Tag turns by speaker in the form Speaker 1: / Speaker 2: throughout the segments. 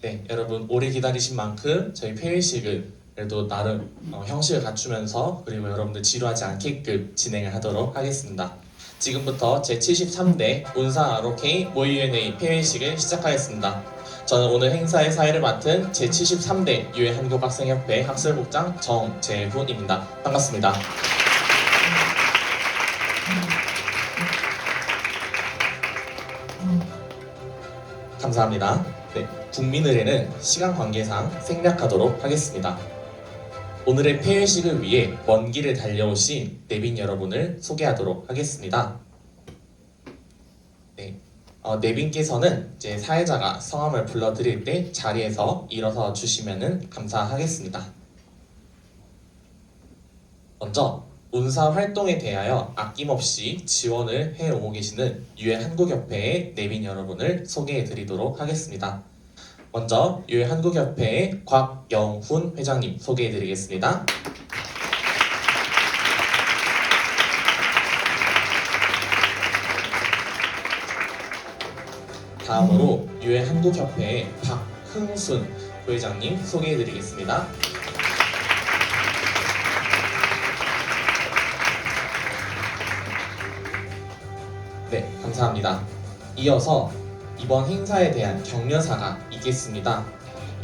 Speaker 1: 네, 여러분 오래 기다리신 만큼 저희 폐회식을 그래도 나름 형식을 갖추면서 그리고 여러분들 지루하지 않게끔 진행을 하도록 하겠습니다. 지금부터 제73대 운사 ROK 모의UNA 폐회식을 시작하겠습니다. 저는 오늘 행사의 사회를 맡은 제73대 유엔 한국학생협회 학술국장 정재훈입니다. 반갑습니다. 감사합니다. 네, 국민의례는 시간 관계상 생략하도록 하겠습니다. 오늘의 폐회식을 위해 먼 길을 달려오신 내빈 여러분을 소개하도록 하겠습니다. 네, 내빈께서는 이제 사회자가 성함을 불러드릴 때 자리에서 일어서 주시면 감사하겠습니다. 먼저 운사 활동에 대하여 아낌없이 지원을 해오고 계시는 유엔 한국협회의 내빈 여러분을 소개해드리도록 하겠습니다. 먼저 유엔 한국협회의 곽영훈 회장님 소개해드리겠습니다. 다음으로 유엔 한국협회의 박흥순 부회장님 소개해드리겠습니다. 네, 감사합니다. 이어서 이번 행사에 대한 격려사가 있겠습니다.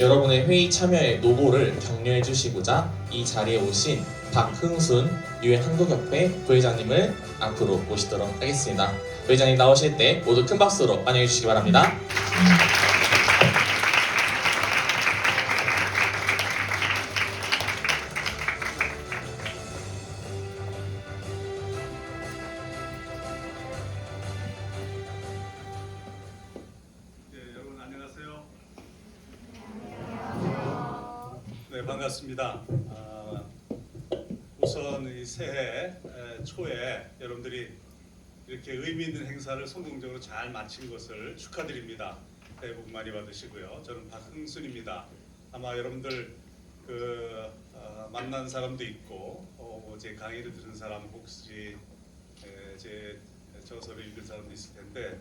Speaker 1: 여러분의 회의 참여의 노고를 격려해 주시고자 이 자리에 오신 박흥순 유엔 한국협회 부회장님을 앞으로 모시도록 하겠습니다. 부회장님 나오실 때 모두 큰 박수로 환영해 주시기 바랍니다.
Speaker 2: 네, 반갑습니다. 우선 이 새해 초에 여러분들이 이렇게 의미 있는 행사를 성공적으로 잘 마친 것을 축하드립니다. 새해 복 많이 받으시고요. 저는 박흥순입니다. 아마 여러분들 만난 사람도 있고 제 강의를 들은 사람 혹시 제 저서를 읽은 사람도 있을 텐데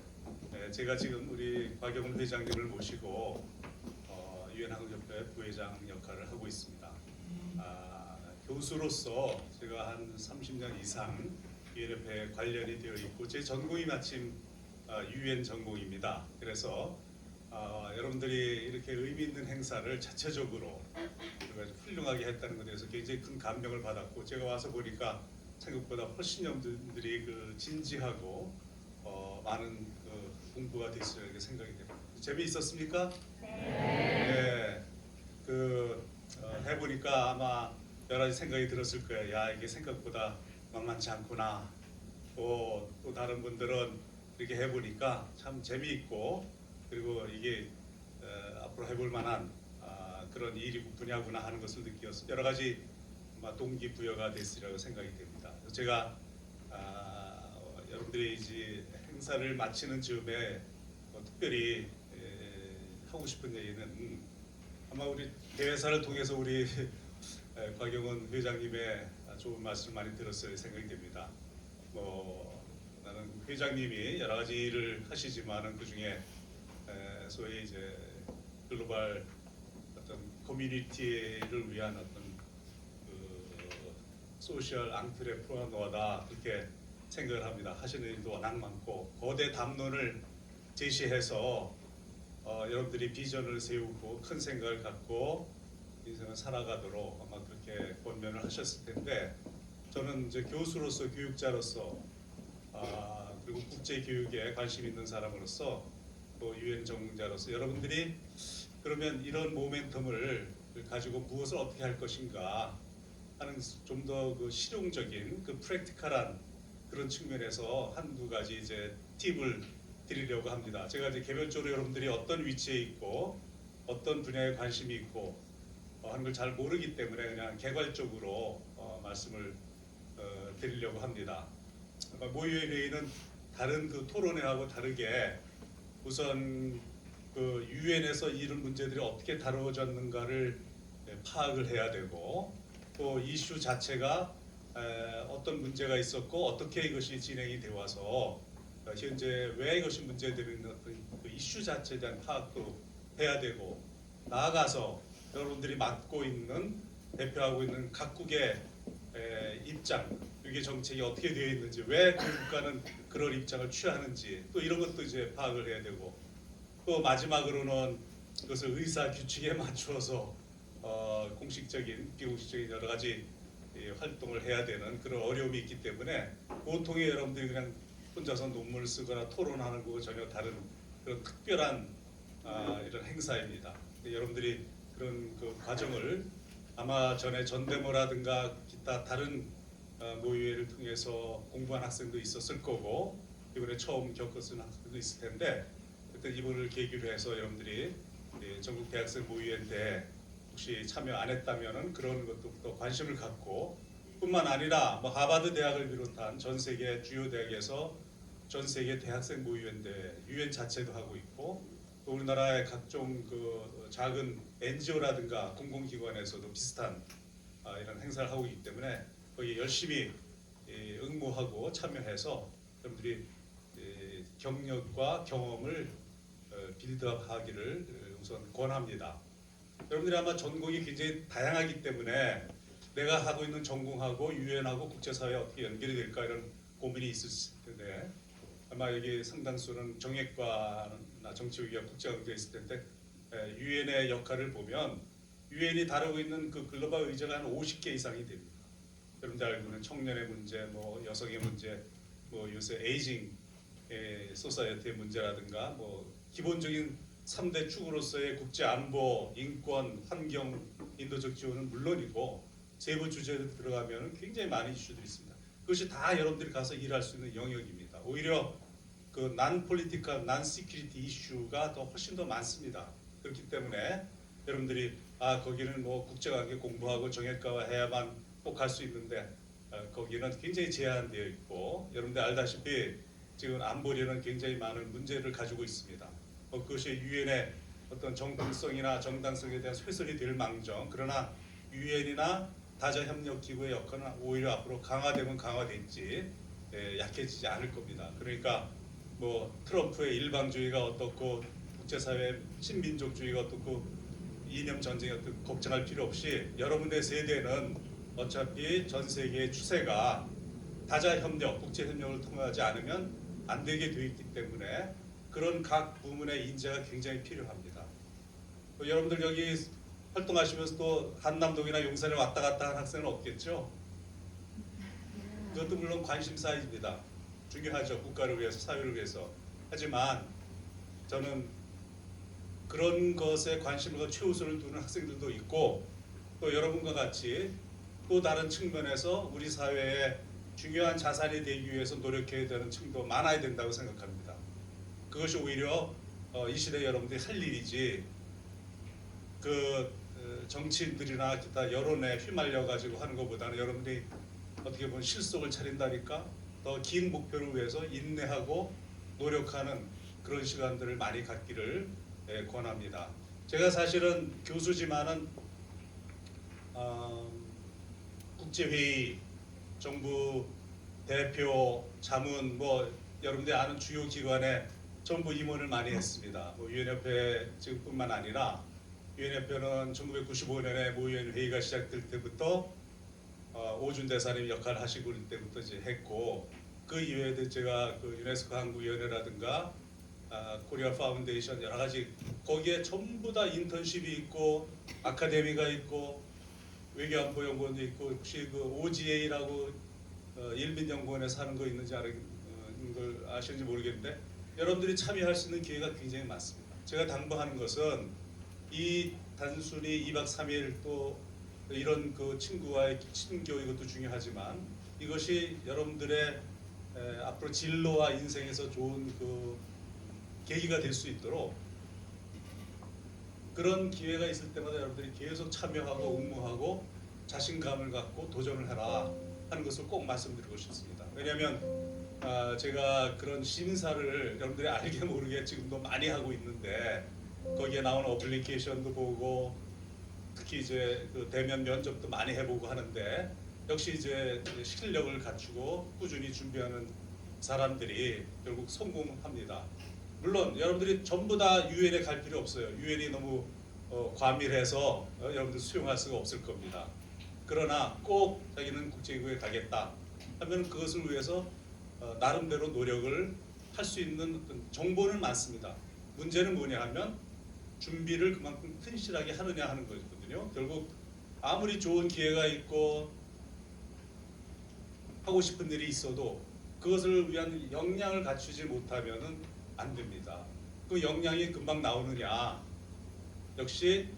Speaker 2: 제가 지금 우리 곽영훈 회장님을 모시고 유엔 한국협회 부회장 역할을 하고 있습니다. 교수로서 제가 한 30년 이상 유엔협회에 관련이 되어 있고 제 전공이 마침 유엔 전공입니다. 그래서 여러분들이 이렇게 의미 있는 행사를 자체적으로 훌륭하게 했다는 것에 대해서 굉장히 큰 감명을 받았고 제가 와서 보니까 생각보다 훨씬 여러분들이 진지하고 많은 공부가 됐어요. 이렇게 생각이 됩니다. 재미있었습니까? 네. 해보니까 아마 여러 가지 생각이 들었을 거예요. 야, 이게 생각보다 만만치 않구나. 또 다른 분들은 이렇게 해보니까 참 재미있고 그리고 이게 앞으로 해볼 만한 그런 일이 분야구나 하는 것을 느꼈어요. 여러 가지 동기부여가 됐으리라고 생각이 됩니다. 제가 여러분들이 이제 행사를 마치는 즈음에 특별히 하고 싶은 얘기는 아마 우리 대회사를 통해서 우리 곽영훈 회장님의 좋은 말씀을 많이 들었을 생각이 됩니다. 나는 회장님이 여러 가지 일을 하시지만은 그 중에 소위 이제 글로벌 어떤 커뮤니티를 위한 어떤 소셜 앙트레프러너다 그렇게 생각을 합니다. 하시는 일도 워낙 많고 거대 담론을 제시해서 여러분들이 비전을 세우고 큰 생각을 갖고 인생을 살아가도록 아마 그렇게 권면을 하셨을 텐데 저는 이제 교수로서 교육자로서 그리고 국제 교육에 관심 있는 사람으로서 또 유엔 전공자로서 여러분들이 그러면 이런 모멘텀을 가지고 무엇을 어떻게 할 것인가 하는 좀 더 실용적인 프랙티컬한 그런 측면에서 한두 가지 이제 팁을 드리려고 합니다. 제가 이제 개별적으로 여러분들이 어떤 위치에 있고 어떤 분야에 관심이 있고 하는 걸 잘 모르기 때문에 그냥 개괄적으로 말씀을 드리려고 합니다. 모의회의는 다른 토론회하고 다르게 우선 유엔에서 이런 문제들이 어떻게 다루어졌는가를 파악을 해야 되고 또 이슈 자체가 어떤 문제가 있었고 어떻게 이것이 진행이 되어 와서 현재 왜 이것이 문제되는 어떤 이슈 자체에 대한 파악도 해야 되고 나아가서 여러분들이 맡고 있는 대표하고 있는 각국의 입장, 이게 정책이 어떻게 되어 있는지, 왜 그 국가는 그런 입장을 취하는지, 또 이런 것도 이제 파악을 해야 되고, 또 마지막으로는 그것을 의사 규칙에 맞추어서 공식적인, 비공식적인 여러 가지 활동을 해야 되는 그런 어려움이 있기 때문에 보통의 여러분들이 그냥 혼자서 논문을 쓰거나 토론하는 거와 전혀 다른 그런 특별한 이런 행사입니다. 여러분들이 그런 그 과정을 아마 전에 전대모라든가 기타 다른 모의회를 통해서 공부한 학생도 있었을 거고 이번에 처음 겪었을 학생도 있을 텐데 그때 이번을 계기로 해서 여러분들이 전국 대학생 모의회인데 혹시 참여 안 했다면은 그런 것도부터 관심을 갖고 뿐만 아니라 뭐 하버드 대학을 비롯한 전 세계 주요 대학에서 전 세계 대학생 모의회인데 유엔 자체도 하고 있고 또 우리나라의 각종 그 작은 NGO라든가 공공기관에서도 비슷한 이런 행사를 하고 있기 때문에 거기에 열심히 응모하고 참여해서 여러분들이 경력과 경험을 빌드업하기를 우선 권합니다. 여러분들이 아마 전공이 굉장히 다양하기 때문에 내가 하고 있는 전공하고 유엔하고 국제사회에 어떻게 연결이 될까 이런 고민이 있을 텐데 아마 여기 상당수는 정액과나 정치외교와 국제관계가 있을 텐데 유엔의 역할을 보면 유엔이 다루고 있는 그 글로벌 의제가 한 50개 이상이 됩니다. 여러분들 알고 있는 청년의 문제, 뭐 여성의 문제, 뭐 요새 에이징 소사이어티의 문제라든가 뭐 기본적인 3대 축으로서의 국제 안보, 인권, 환경, 인도적 지원은 물론이고 세부 주제로 들어가면 굉장히 많은 이슈들이 있습니다. 그것이 다 여러분들이 가서 일할 수 있는 영역입니다. 오히려 그 난 폴리티컬, 난 시큐리티 이슈가 더 훨씬 더 많습니다. 그렇기 때문에 여러분들이 거기는 뭐 국제관계 공부하고 정액과 해야만 꼭 갈 수 있는데 거기는 굉장히 제한되어 있고 여러분들 알다시피 지금 안보리는 굉장히 많은 문제를 가지고 있습니다. 그것이 유엔의 어떤 정당성이나 정당성에 대한 훼손이 될 망정 그러나 유엔이나 다자협력기구의 역할은 오히려 앞으로 강화되면 강화됐지 약해지지 않을 겁니다. 그러니까 뭐 트럼프의 일방주의가 어떻고 국제사회의 친민족주의가 어떻고 이념 전쟁이 어떻고 걱정할 필요 없이 여러분의 세대는 어차피 전 세계의 추세가 다자협력, 국제협력을 통하지 않으면 안 되게 되어 있기 때문에 그런 각 부문의 인재가 굉장히 필요합니다. 여러분들 여기 활동하시면서 또 한남동이나 용산에 왔다 갔다 한 학생은 없겠죠? 그것도 물론 관심사입니다. 중요하죠. 국가를 위해서, 사회를 위해서. 하지만 저는 그런 것에 관심을 최우선을 두는 학생들도 있고 또 여러분과 같이 또 다른 측면에서 우리 사회에 중요한 자산이 되기 위해서 노력해야 되는 층도 많아야 된다고 생각합니다. 그것이 오히려 이 시대 여러분들이 할 일이지 정치인들이나 기타 여론에 휘말려 가지고 하는 것보다는 여러분들이 어떻게 보면 실속을 차린다니까 더 긴 목표를 위해서 인내하고 노력하는 그런 시간들을 많이 갖기를 권합니다. 제가 사실은 교수지만은 국제회의, 정부 대표, 자문 뭐 여러분들이 아는 주요 기관에 전부 임원을 많이 했습니다. 뭐 유엔협회 지금뿐만 아니라 유엔협회는 1995년에 모의원 회의가 시작될 때부터 오준 대사님 역할을 하시고 그럴 때부터 이제 했고 그 이외에도 제가 그 유네스코 한국위원회라든가 코리아 파운데이션 여러 가지 거기에 전부 다 인턴십이 있고 아카데미가 있고 외교안보연구원도 있고 혹시 그 OGA라고 일민연구원에서 하는 거 있는지 걸 아시는지 모르겠는데 여러분들이 참여할 수 있는 기회가 굉장히 많습니다. 제가 당부하는 것은 이 단순히 2박 3일 또 이런 그 친구와의 친교 이것도 중요하지만 이것이 여러분들의 앞으로 진로와 인생에서 좋은 그 계기가 될 수 있도록 그런 기회가 있을 때마다 여러분들이 계속 참여하고 응모하고 자신감을 갖고 도전을 해라 하는 것을 꼭 말씀드리고 싶습니다. 왜냐하면 제가 그런 심사를 여러분들이 알게 모르게 지금도 많이 하고 있는데 거기에 나오는 어플리케이션도 보고 특히 이제 그 대면 면접도 많이 해보고 하는데 역시 이제 실력을 갖추고 꾸준히 준비하는 사람들이 결국 성공합니다. 물론 여러분들이 전부 다 유엔에 갈 필요 없어요. 유엔이 너무 과밀해서 여러분들 수용할 수가 없을 겁니다. 그러나 꼭 자기는 국제기구에 가겠다 하면 그것을 위해서 나름대로 노력을 할 수 있는 어떤 정보는 많습니다. 문제는 뭐냐 하면 준비를 그만큼 튼실하게 하느냐 하는 거거든요. 결국 아무리 좋은 기회가 있고 하고 싶은 일이 있어도 그것을 위한 역량을 갖추지 못하면은 안 됩니다. 그 역량이 금방 나오느냐? 역시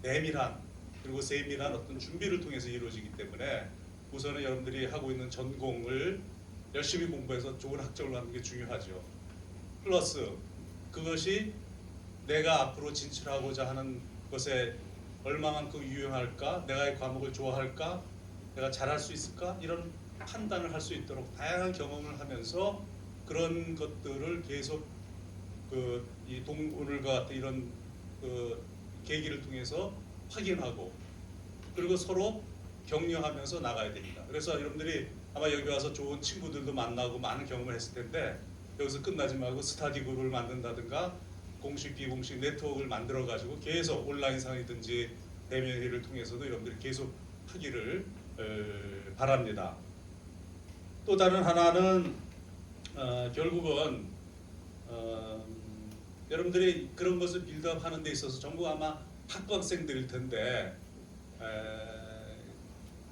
Speaker 2: 내밀한 그리고 세밀한 어떤 준비를 통해서 이루어지기 때문에 우선은 여러분들이 하고 있는 전공을 열심히 공부해서 좋은 학점을 받는 게 중요하죠. 플러스 그것이 내가 앞으로 진출하고자 하는 것에 얼마만큼 유용할까? 내가 이 과목을 좋아할까? 내가 잘할 수 있을까? 이런 판단을 할 수 있도록 다양한 경험을 하면서 그런 것들을 계속 오늘과 같은 이런 계기를 통해서 확인하고 그리고 서로 격려하면서 나가야 됩니다. 그래서 여러분들이 아마 여기 와서 좋은 친구들도 만나고 많은 경험을 했을 텐데 여기서 끝나지 말고 스타디 그룹을 만든다든가 공식 비공식 네트워크를 만들어 가지고 계속 온라인상이든지 대면 회의를 통해서도 여러분들이 계속 하기를 바랍니다. 또 다른 하나는 결국은 여러분들이 그런 것을 빌드업 하는 데 있어서 전부 아마 학부학생들일 텐데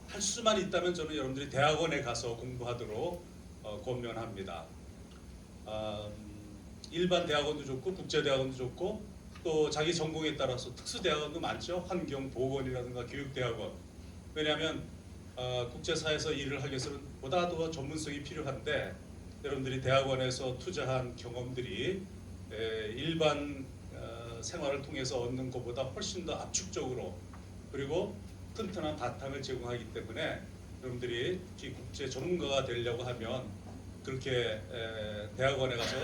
Speaker 2: 할 수만 있다면 저는 여러분들이 대학원에 가서 공부하도록 권면합니다. 일반 대학원도 좋고 국제대학원도 좋고 또 자기 전공에 따라서 특수대학원도 많죠. 환경, 보건이라든가 교육대학원. 왜냐하면 국제사회에서 일을 하기 위해서는 보다 더 전문성이 필요한데 여러분들이 대학원에서 투자한 경험들이 일반 생활을 통해서 얻는 것보다 훨씬 더 압축적으로 그리고 튼튼한 바탕을 제공하기 때문에 여러분들이 특히 국제 전문가가 되려고 하면 그렇게 대학원에 가서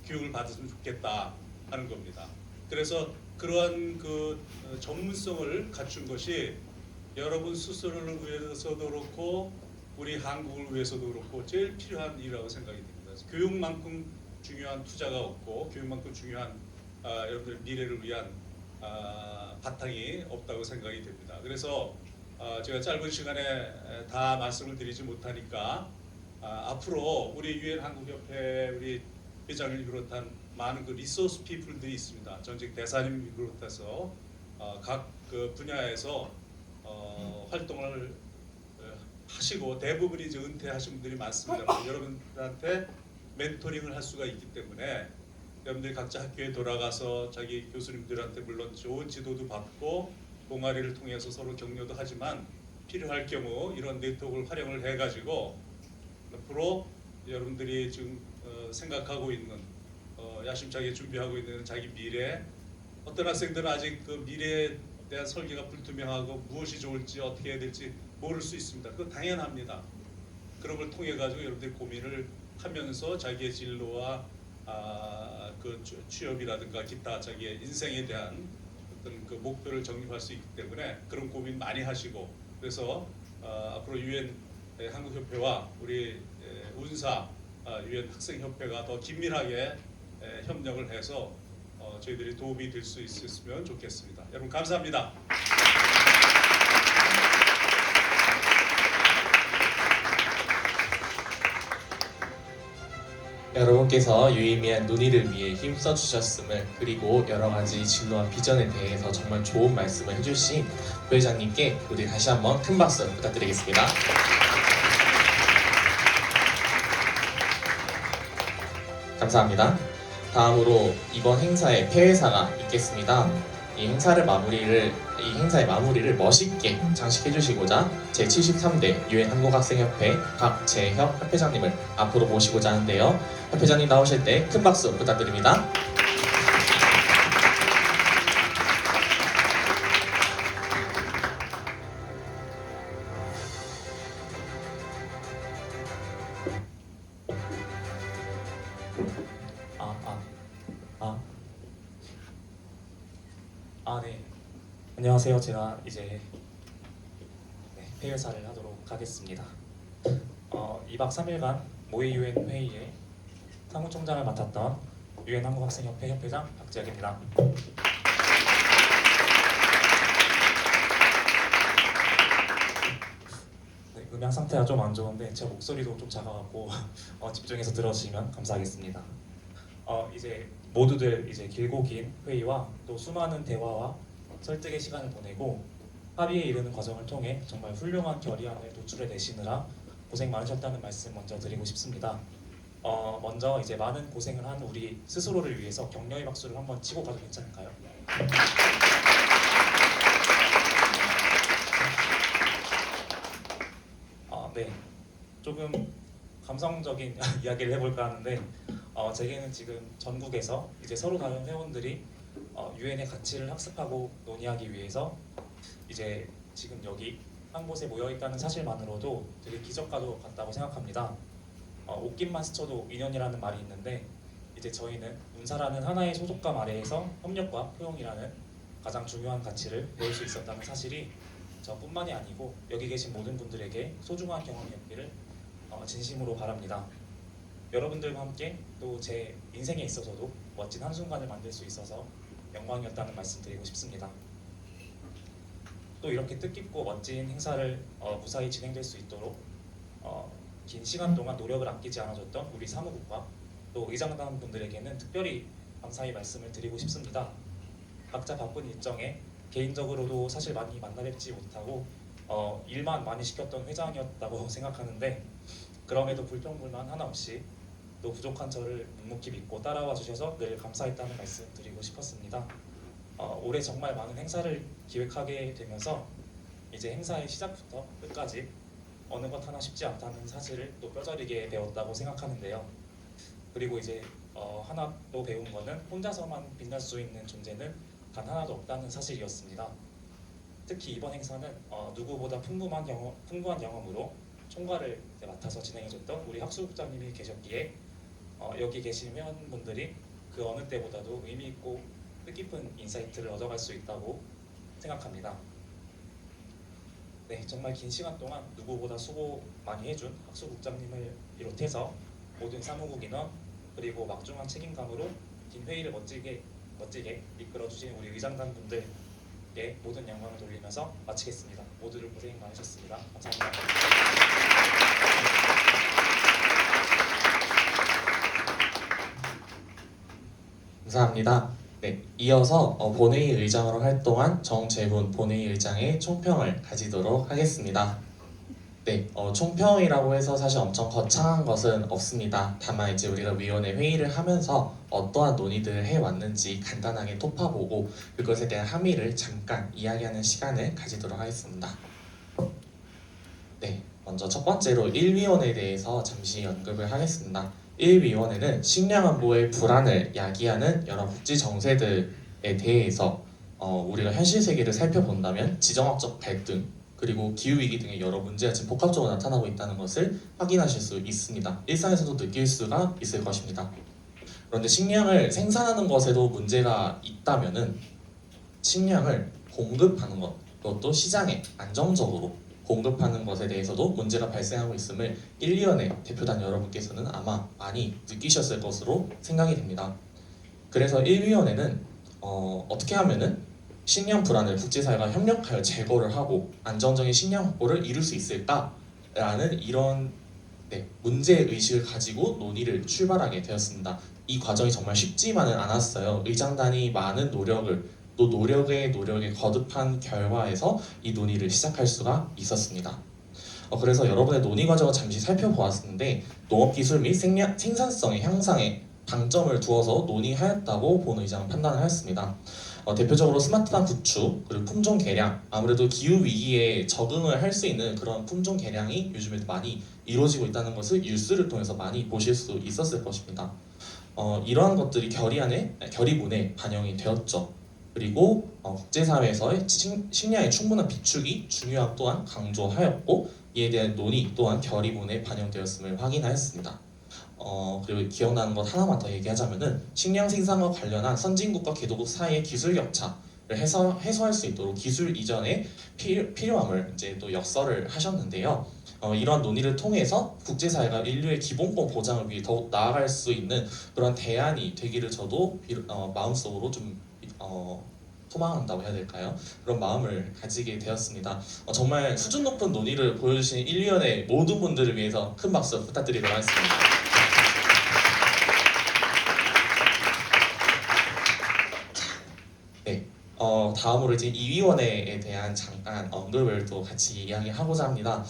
Speaker 2: 교육을 받으면 좋겠다 하는 겁니다. 그래서 그러한 그 전문성을 갖춘 것이 여러분 스스로를 위해서도 그렇고 우리 한국을 위해서도 그렇고 제일 필요한 일이라고 생각이 됩니다. 교육만큼 중요한 투자가 없고 교육만큼 중요한 여러분들의 미래를 위한 바탕이 없다고 생각이 됩니다. 그래서 제가 짧은 시간에 다 말씀을 드리지 못하니까 앞으로 우리 유엔 한국협회 우리 회장을 비롯한 많은 그 리소스 피플들이 있습니다. 전직 대사님 비롯해서 각 그 분야에서 활동을 하시고 대부분이 이제 은퇴하신 분들이 많습니다. 여러분들한테 멘토링을 할 수가 있기 때문에 여러분들이 각자 학교에 돌아가서 자기 교수님들한테 물론 좋은 지도도 받고 동아리를 통해서 서로 격려도 하지만 필요할 경우 이런 네트워크를 활용을 해가지고 앞으로 여러분들이 지금 생각하고 있는 야심차게 준비하고 있는 자기 미래 어떤 학생들은 아직 그 미래에 대한 설계가 불투명하고 무엇이 좋을지 어떻게 해야 될지 모를 수 있습니다. 그건 당연합니다. 그런 걸 통해 가지고 여러분들이 고민을 하면서 자기의 진로와 그 취업이라든가 기타 자기의 인생에 대한 어떤 그 목표를 정립할 수 있기 때문에 그런 고민 많이 하시고 그래서 앞으로 유엔 한국협회와 우리 운사 유엔 학생협회가 더 긴밀하게 협력을 해서 저희들이 도움이 될 수 있었으면 좋겠습니다. 여러분 감사합니다.
Speaker 1: 여러분께서 유의미한 논의를 위해 힘써 주셨음을 그리고 여러 가지 진로와 비전에 대해서 정말 좋은 말씀을 해주신 부회장님께 우리 다시 한번 큰 박수 부탁드리겠습니다. 감사합니다. 다음으로 이번 행사에 폐회사가 있겠습니다. 이 행사의 마무리를 멋있게 장식해 주시고자 제73대 유엔 한국학생협회 박재혁 협회장님을 앞으로 모시고자 하는데요. 협회장님 나오실 때 큰 박수 부탁드립니다.
Speaker 3: 네. 안녕하세요. 제가 이제 폐회사를 하도록 하겠습니다. 2박 3일간 모의 유엔 회의에 사무총장을 맡았던 유엔 한국학생협회 협회장 박재혁입니다. 네, 음향 상태가 좀 안 좋은데 제 목소리도 좀 작아갖고 집중해서 들어주시면 감사하겠습니다. 이제 모두들 이제 길고 긴 회의와 또 수많은 대화와 설득의 시간을 보내고 합의에 이르는 과정을 통해 정말 훌륭한 결의안을 도출해내시느라 고생 많으셨다는 말씀 먼저 드리고 싶습니다. 먼저 이제 많은 고생을 한 우리 스스로를 위해서 격려의 박수를 한번 치고 가도 괜찮을까요? 네, 조금 감성적인 이야기를 해볼까 하는데 제게는 지금 전국에서 이제 서로 다른 회원들이 유엔의 가치를 학습하고 논의하기 위해서 이제 지금 여기 한 곳에 모여 있다는 사실만으로도 되게 기적과도 같다고 생각합니다. 옷깃만 스쳐도 인연이라는 말이 있는데 이제 저희는 운사라는 하나의 소속감 아래에서 협력과 포용이라는 가장 중요한 가치를 배울 수 있었다는 사실이 저뿐만이 아니고 여기 계신 모든 분들에게 소중한 경험이었기를 진심으로 바랍니다. 여러분들과 함께 또 제 인생에 있어서도 멋진 한순간을 만들 수 있어서 영광이었다는 말씀 드리고 싶습니다. 또 이렇게 뜻깊고 멋진 행사를 무사히 진행될 수 있도록 긴 시간 동안 노력을 아끼지 않아줬던 우리 사무국과 또 의장단 분들에게는 특별히 감사의 말씀을 드리고 싶습니다. 각자 바쁜 일정에 개인적으로도 사실 많이 만나뵙지 못하고 일만 많이 시켰던 회장이었다고 생각하는데 그럼에도 불평불만 하나 없이 또 부족한 저를 묵묵히 믿고 따라와 주셔서 늘 감사했다는 말씀 드리고 싶었습니다. 올해 정말 많은 행사를 기획하게 되면서 이제 행사의 시작부터 끝까지 어느 것 하나 쉽지 않다는 사실을 또 뼈저리게 배웠다고 생각하는데요. 그리고 이제 하나 또 배운 거는 혼자서만 빛날 수 있는 존재는 단 하나도 없다는 사실이었습니다. 특히 이번 행사는 누구보다 풍부한 경험으로 총괄을 맡아서 진행해줬던 우리 학수국장님이 계셨기에 여기 계신 회원분들이 그 어느 때보다도 의미 있고 뜻깊은 인사이트를 얻어갈 수 있다고 생각합니다. 네, 정말 긴 시간 동안 누구보다 수고 많이 해준 학수국장님을 비롯해서 모든 사무국 인원 그리고 막중한 책임감으로 긴 회의를 멋지게 이끌어주신 우리 의장단 분들께 모든 영광을 돌리면서 마치겠습니다. 모두들 고생 많으셨습니다. 감사합니다.
Speaker 1: 감사합니다. 네, 이어서 본회의 의장으로 활동한 정재훈 본회의 의장의 총평을 가지도록 하겠습니다. 네, 총평이라고 해서 사실 엄청 거창한 것은 없습니다. 다만 이제 우리가 위원회 회의를 하면서 어떠한 논의들을 해왔는지 간단하게 토파보고 그것에 대한 함의를 잠깐 이야기하는 시간을 가지도록 하겠습니다. 네, 먼저 첫 번째로 1위원회에 대해서 잠시 언급을 하겠습니다. 1위원회는 식량 안보의 불안을 야기하는 여러 국제 정세들에 대해서 우리가 현실 세계를 살펴본다면 지정학적 갈등 그리고 기후위기 등의 여러 문제가 지금 복합적으로 나타나고 있다는 것을 확인하실 수 있습니다. 일상에서도 느낄 수가 있을 것입니다. 그런데 식량을 생산하는 것에도 문제가 있다면은 식량을 공급하는 것, 그것도 시장에 안정적으로 공급하는 것에 대해서도 문제가 발생하고 있음을 1위원회 대표단 여러분께서는 아마 많이 느끼셨을 것으로 생각이 됩니다. 그래서 1위원회는 어떻게 하면은 식량 불안을 국제사회가 협력하여 제거를 하고 안정적인 식량 확보를 이룰 수 있을까라는 이런 문제의식을 가지고 논의를 출발하게 되었습니다. 이 과정이 정말 쉽지만은 않았어요. 의장단이 많은 노력을 또 노력에 거듭한 결과에서 이 논의를 시작할 수가 있었습니다. 그래서 여러분의 논의 과정을 잠시 살펴보았는데 농업기술 및 생산성의 향상에 방점을 두어서 논의하였다고 본 의장은 판단을 하였습니다. 대표적으로 스마트한 구축 그리고 품종 개량, 아무래도 기후 위기에 적응을 할 수 있는 그런 품종 개량이 요즘에 많이 이루어지고 있다는 것을 뉴스를 통해서 많이 보실 수 있었을 것입니다. 이러한 것들이 결의문에 반영이 되었죠. 그리고 국제사회에서의 식량의 충분한 비축이 중요함 또한 강조하였고 이에 대한 논의 또한 결의문에 반영되었음을 확인하였습니다. 그리고 기억나는 것 하나만 더 얘기하자면은 식량 생산과 관련한 선진국과 개도국 사이의 기술 격차 해소할 수 있도록 기술 이전의 필요함을 이제 또 역설을 하셨는데요. 이러한 논의를 통해서 국제사회가 인류의 기본권 보장을 위해 더욱 나아갈 수 있는 그런 대안이 되기를 저도 마음속으로 좀 소망한다고 해야 될까요? 그런 마음을 가지게 되었습니다. 정말 수준 높은 논의를 보여주신 1위원회 모든 분들을 위해서 큰 박수 부탁드리도록 하겠습니다. 네, 다음으로 이제 2위원회에 대한 잠깐 언급을 또 같이 이야기하고자 합니다.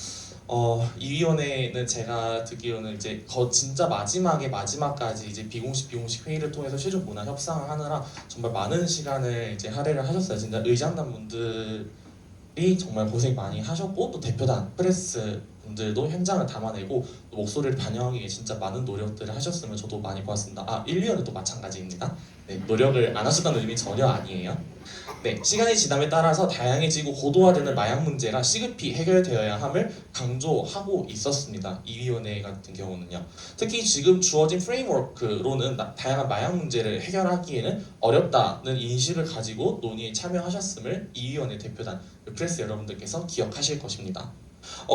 Speaker 1: 2위원회는 제가 듣기로는 이제 진짜 마지막까지 이제 비공식 회의를 통해서 최종 문안 협상을 하느라 정말 많은 시간을 이제 할애를 하셨어요. 진짜 의장단 분들이 정말 고생 많이 하셨고 또 대표단 프레스 분들도 현장을 담아내고 또 목소리를 반영하기 위해 진짜 많은 노력들을 하셨으면 저도 많이 보았습니다. 1위원회도 마찬가지입니다. 네, 노력을 안 하셨다는 의미 전혀 아니에요. 네, 시간이 지남에 따라서 다양해지고 고도화되는 마약 문제가 시급히 해결되어야 함을 강조하고 있었습니다. 이 위원회 같은 경우는요. 특히 지금 주어진 프레임워크로는 다양한 마약 문제를 해결하기에는 어렵다는 인식을 가지고 논의에 참여하셨음을 이 위원회 대표단 프레스 여러분들께서 기억하실 것입니다.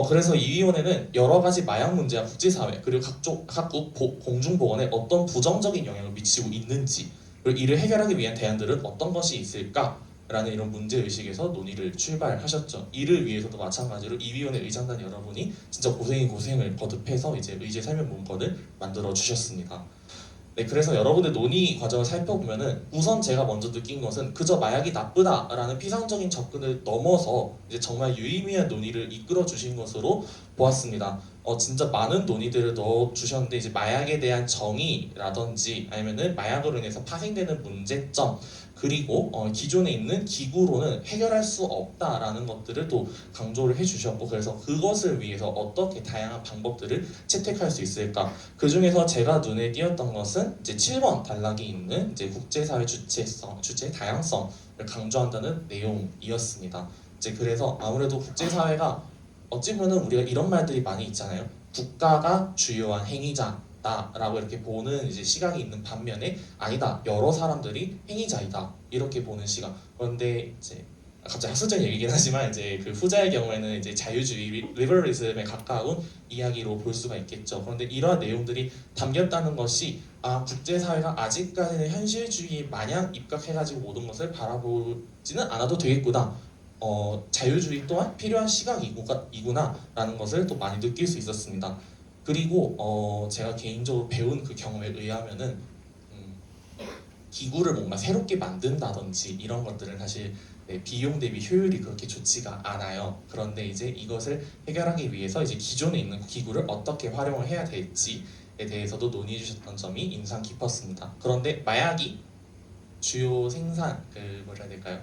Speaker 1: 그래서 이 위원회는 여러 가지 마약 문제와 국제사회 그리고 각국 공중보건에 어떤 부정적인 영향을 미치고 있는지 그리고 이를 해결하기 위한 대안들은 어떤 것이 있을까? 라는 이런 문제의식에서 논의를 출발하셨죠. 이를 위해서도 마찬가지로 이 위원회 의장단 여러분이 진짜 고생을 거듭해서 이제 의제 설명 문건을 만들어 주셨습니다. 네, 그래서 여러분의 논의 과정을 살펴보면은 우선 제가 먼저 느낀 것은 그저 마약이 나쁘다라는 피상적인 접근을 넘어서 이제 정말 유의미한 논의를 이끌어 주신 것으로 보았습니다. 진짜 많은 논의들을 넣어 주셨는데 이제 마약에 대한 정의라든지 아니면은 마약으로 인해서 파생되는 문제점 그리고 기존에 있는 기구로는 해결할 수 없다라는 것들을 또 강조를 해주셨고 그래서 그것을 위해서 어떻게 다양한 방법들을 채택할 수 있을까 그 중에서 제가 눈에 띄었던 것은 이제 7번 단락이 있는 이제 국제사회 주체의 다양성을 강조한다는 내용이었습니다. 이제 그래서 아무래도 국제사회가 어찌 보면 우리가 이런 말들이 많이 있잖아요. 국가가 주요한 행위자. 라고 이렇게 보는 이제 시각이 있는 반면에 아니다 여러 사람들이 행위자이다 이렇게 보는 시각. 그런데 이제 갑자기 학술적 얘기긴 하지만 이제 그 후자의 경우에는 이제 자유주의 리버럴리즘에 가까운 이야기로 볼 수가 있겠죠. 그런데 이러한 내용들이 담겼다는 것이 국제사회가 아직까지는 현실주의 마냥 입각해가지고 모든 것을 바라보지는 않아도 되겠구나. 자유주의 또한 필요한 시각이구나라는 것을 또 많이 느낄 수 있었습니다. 그리고 제가 개인적으로 배운 그 경험에 의하면은 기구를 뭔가 새롭게 만든다든지 이런 것들은 사실 비용 대비 효율이 그렇게 좋지가 않아요. 그런데 이제 이것을 해결하기 위해서 이제 기존에 있는 기구를 어떻게 활용을 해야 될지에 대해서도 논의해 주셨던 점이 인상 깊었습니다. 그런데 마약이 주요 생산 뭐라 해야 될까요?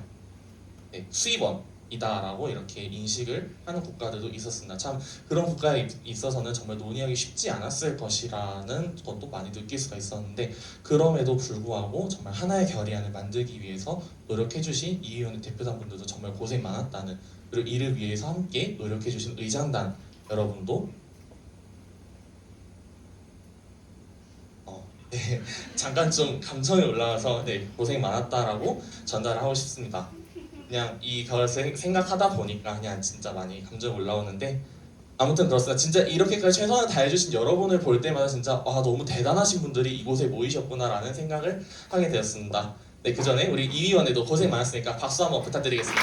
Speaker 1: 수입원이다라고 이렇게 인식을 하는 국가들도 있었습니다. 참 그런 국가에 있어서는 정말 논의하기 쉽지 않았을 것이라는 것도 많이 느낄 수가 있었는데 그럼에도 불구하고 정말 하나의 결의안을 만들기 위해서 노력해주신 이 위원회 대표단 분들도 정말 고생 많았다는 그리고 이를 위해서 함께 노력해주신 의장단 여러분도 네, 잠깐 좀 감성이 올라와서 고생 많았다라고 전달을 하고 싶습니다. 그냥 이걸 생각하다 보니까 그냥 진짜 많이 감정이 올라오는데 아무튼 그렇습니다. 진짜 이렇게까지 최선을 다해주신 여러분을 볼 때마다 진짜 너무 대단하신 분들이 이곳에 모이셨구나라는 생각을 하게 되었습니다. 네, 그 전에 우리 이 위원회도 고생 많았으니까 박수 한번 부탁드리겠습니다.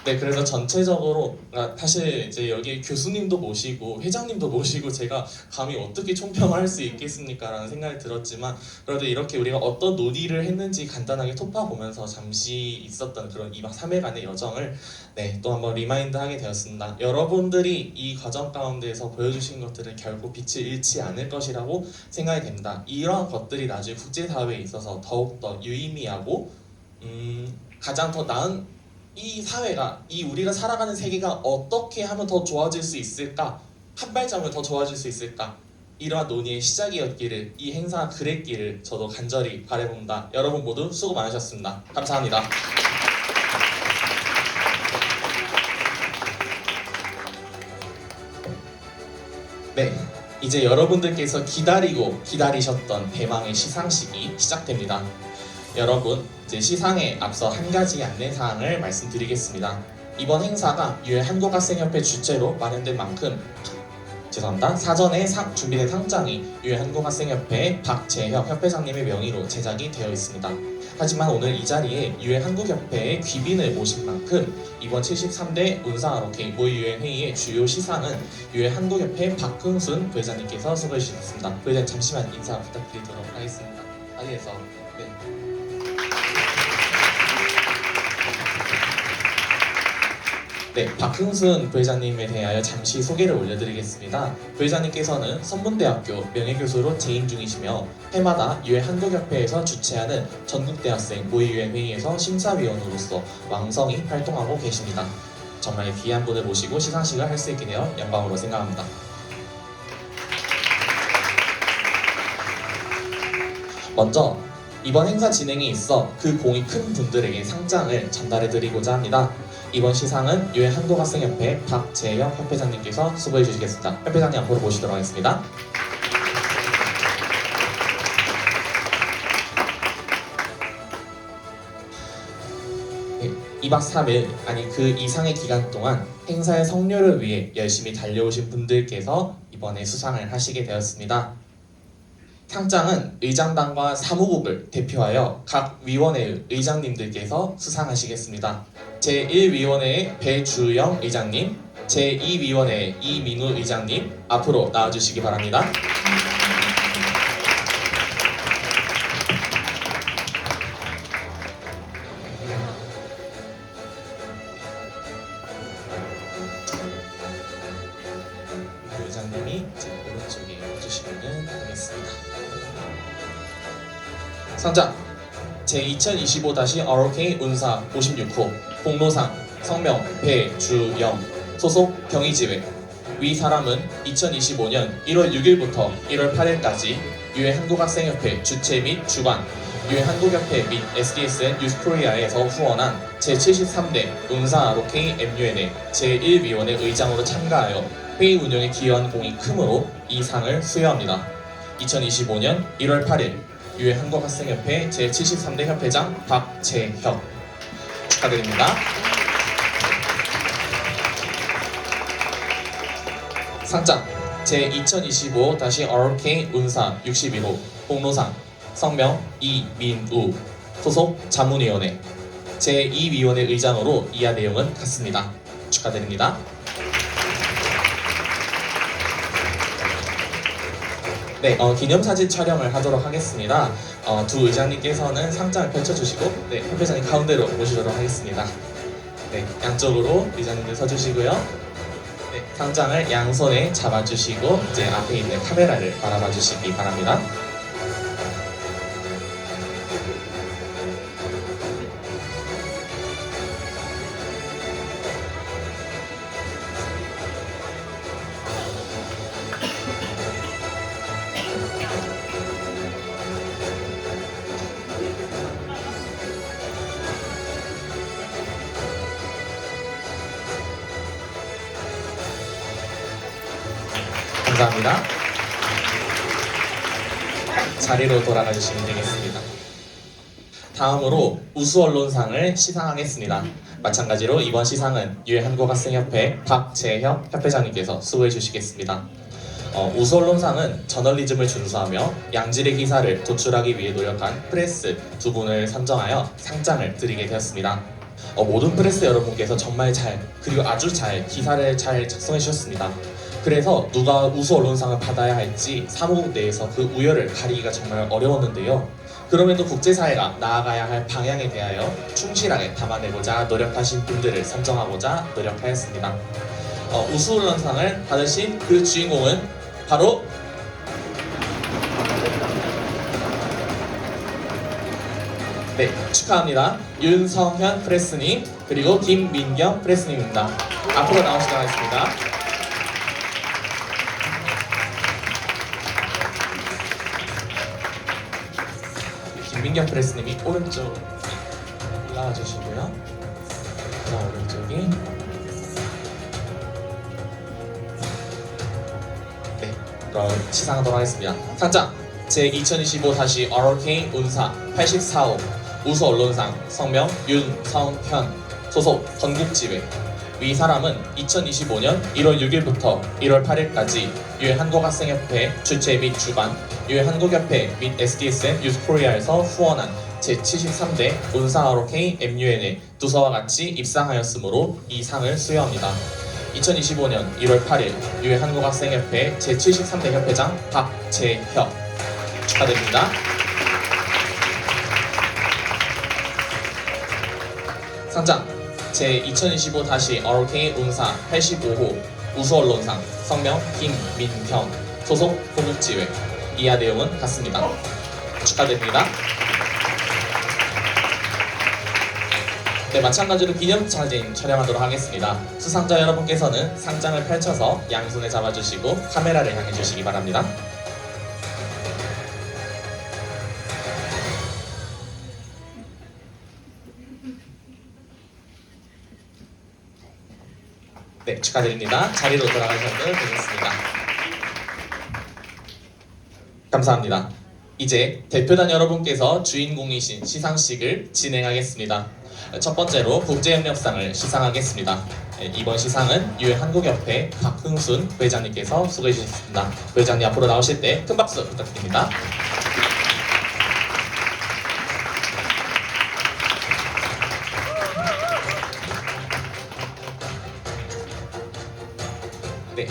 Speaker 1: 네, 그래서 전체적으로 사실 이제 여기 교수님도 모시고 회장님도 모시고 제가 감히 어떻게 총평을 할 수 있겠습니까라는 생각이 들었지만 그래도 이렇게 우리가 어떤 논의를 했는지 간단하게 토파보면서 잠시 있었던 그런 2박 3일간의 여정을 또 한번 리마인드하게 되었습니다. 여러분들이 이 과정 가운데에서 보여주신 것들은 결코 빛을 잃지 않을 것이라고 생각이 됩니다. 이러한 것들이 나중에 국제사회에 있어서 더욱더 유의미하고 가장 더 나은 이 사회가 우리가 살아가는 세계가 어떻게 하면 더 좋아질 수 있을까? 한 발짝을 더 좋아질 수 있을까? 이러한 논의의 시작이었기를 이 행사가 그랬기를 저도 간절히 바라봅니다. 여러분 모두 수고 많으셨습니다. 감사합니다. 네, 이제 여러분들께서 기다리셨던 대망의 시상식이 시작됩니다. 여러분, 이제 시상에 앞서 한 가지 안내사항을 말씀드리겠습니다. 이번 행사가 유엔 한국학생협회 주최로 마련된 만큼 사전에 준비된 상장이 유엔 한국학생협회 박재혁 협회장님의 명의로 제작이 되어 있습니다. 하지만 오늘 이 자리에 유엔 한국협회의 귀빈을 모신 만큼 이번 73대 운사-ROK 모의 유엔 회의의 주요 시상은 유엔 한국협회 박흥순 부회장님께서 수고해 주셨습니다. 부회장님 잠시만 인사 부탁드리도록 하겠습니다. 자리에서 네, 박흥순 부회장님에 대하여 잠시 소개를 올려드리겠습니다. 부회장님께서는 선문대학교 명예교수로 재임 중이시며 해마다 유엔 한국협회에서 주최하는 전국대학생 모의유엔 회의에서 심사위원으로서 왕성히 활동하고 계십니다. 정말 귀한 분을 모시고 시상식을 할 수 있게 되어 영광으로 생각합니다. 먼저 이번 행사 진행에 있어 그 공이 큰 분들에게 상장을 전달해드리고자 합니다. 이번 시상은 유엔 한국학생협회 박재혁 협회장님께서 수고해 주시겠습니다. 협회장님 앞으로 모시도록 하겠습니다. 네, 2박 3일 아니 그 이상의 기간 동안 행사의 성료를 위해 열심히 달려오신 분들께서 이번에 수상을 하시게 되었습니다. 상장은 의장단과 사무국을 대표하여 각 위원회의 의장님들께서 수상하시겠습니다. 제1위원회의 배주영 의장님, 제2위원회의 이민우 의장님 앞으로 나와주시기 바랍니다. 의장님이 제 오른쪽에 와주시면 되겠습니다. 상장 제2025-ROK 운사 56호 공로상 성명 배주영 소속 경희지회 위 사람은 2025년 1월 6일부터 1월 8일까지 유엔 한국학생협회 주최 및 주관 유엔 한국협회 및 SDSN 유스코리아에서 후원한 제73대 운사-ROK MUN의 제1위원회 의장으로 참가하여 회의 운영에 기여한 공이 크므로 이 상을 수여합니다. 2025년 1월 8일 유엔 한국학생협회 제73대 협회장 박재혁 축하드립니다. 상장 제2025-ROK 운사 61호 공로상 성명 이민우 소속 자문위원회 제2위원회 의장으로 이하 내용은 같습니다. 축하드립니다. 네, 기념사진 촬영을 하도록 하겠습니다. 두 의장님께서는 상장을 펼쳐주시고 네, 협회장님 가운데로 모시도록 하겠습니다. 네, 양쪽으로 의장님들 서주시고요. 네, 상장을 양손에 잡아주시고 이제 앞에 있는 카메라를 바라봐 주시기 바랍니다. 감사합니다. 자리로 돌아가 주시면 되겠습니다. 다음으로 우수언론상을 시상하겠습니다. 마찬가지로 이번 시상은 유엔 한국학생협회 박재혁 협회장님께서 수고해 주시겠습니다. 우수언론상은 저널리즘을 준수하며 양질의 기사를 도출하기 위해 노력한 프레스 두 분을 선정하여 상장을 드리게 되었습니다. 모든 프레스 여러분께서 정말 그리고 아주 기사를 잘 작성해 주셨습니다. 그래서 누가 우수 언론상을 받아야 할지 사무국 내에서 그 우열을 가리기가 정말 어려웠는데요. 그럼에도 국제사회가 나아가야 할 방향에 대하여 충실하게 담아내고자 노력하신 분들을 선정하고자 노력하였습니다. 우수 언론상을 받으신 그 주인공은 바로 네, 축하합니다. 윤성현 프레스님 그리고 김민경 프레스님입니다. 앞으로 나오시도록 하겠습니다. 김민경 프레스님이 오른쪽 올라와 주시고요. 자, 오른쪽이 네, 그럼 시상하도록 하겠습니다. 상장 제2025-ROK 운사 84호 우수 언론상 성명 윤성현 소속 건국지회. 위 사람은 2025년 1월 6일부터 1월 8일까지 유엔 한국학생협회 주최 및 주관, 유엔 한국협회 및 SDSN 유스코리아에서 후원한 제73대 운사 ROK MUN에 두서와 같이 입상하였으므로 이 상을 수여합니다. 2025년 1월 8일 유엔 한국학생협회 제73대 협회장 박재혁 축하드립니다. 상장 제2025-ROK 운사 85호 우수언론상 성명 김민형 소속 건국지회. 이하 내용은 같습니다. 축하드립니다. 네, 마찬가지로 기념사진 촬영하도록 하겠습니다. 수상자 여러분께서는 상장을 펼쳐서 양손에 잡아주시고 카메라를 향해 주시기 바랍니다. 네, 축하드립니다. 자리로 돌아가셔도 되겠습니다. 감사합니다. 이제 대표단 여러분께서 주인공이신 시상식을 진행하겠습니다. 첫 번째로 국제협력상을 시상하겠습니다. 이번 시상은 유엔 한국협회 박흥순 회장님께서 수고해 주셨습니다. 회장님 앞으로 나오실 때 큰 박수 부탁드립니다. 네,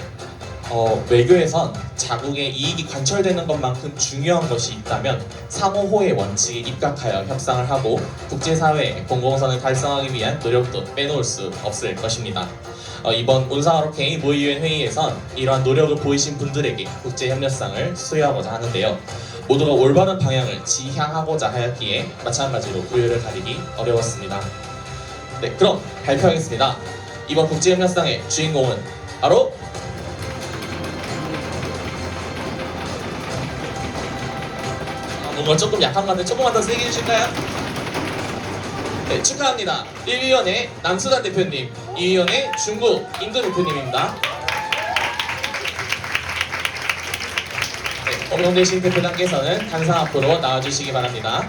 Speaker 1: 외교에선 자국의 이익이 관철되는 것만큼 중요한 것이 있다면 상호호의 원칙에 입각하여 협상을 하고 국제사회의 공공선을 달성하기 위한 노력도 빼놓을 수 없을 것입니다. 이번 운사 ROK 모의유엔 회의에선 이러한 노력을 보이신 분들에게 국제협력상을 수여하고자 하는데요. 모두가 올바른 방향을 지향하고자 하였기에 마찬가지로 우열을 가리기 어려웠습니다. 네, 그럼 발표하겠습니다. 이번 국제협력상의 주인공은 바로 뭔가 조금 약한 것 같은데 조금만 더 세게 해주실까요? 네, 축하합니다. 1위원회 남수단 대표님, 2위원회 중국 인도 대표님입니다. 네, 호명되신 대표단께서는 항상 앞으로 나와주시기 바랍니다.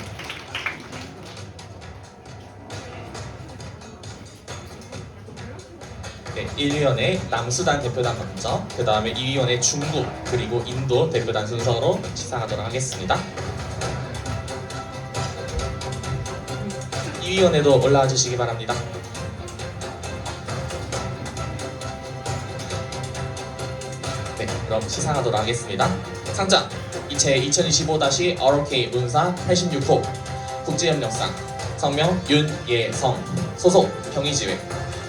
Speaker 1: 네, 1위원회 남수단 대표단 먼저, 그 다음에 2위원회 중국 그리고 인도 대표단 순서로 시상하도록 하겠습니다. 2위원회도 올라와 주시기 바랍니다. 네, 그럼 시상하도록 하겠습니다. 상장 제2025-ROK 운사 86호 국제협력상 성명 윤예성 소속 평의지회.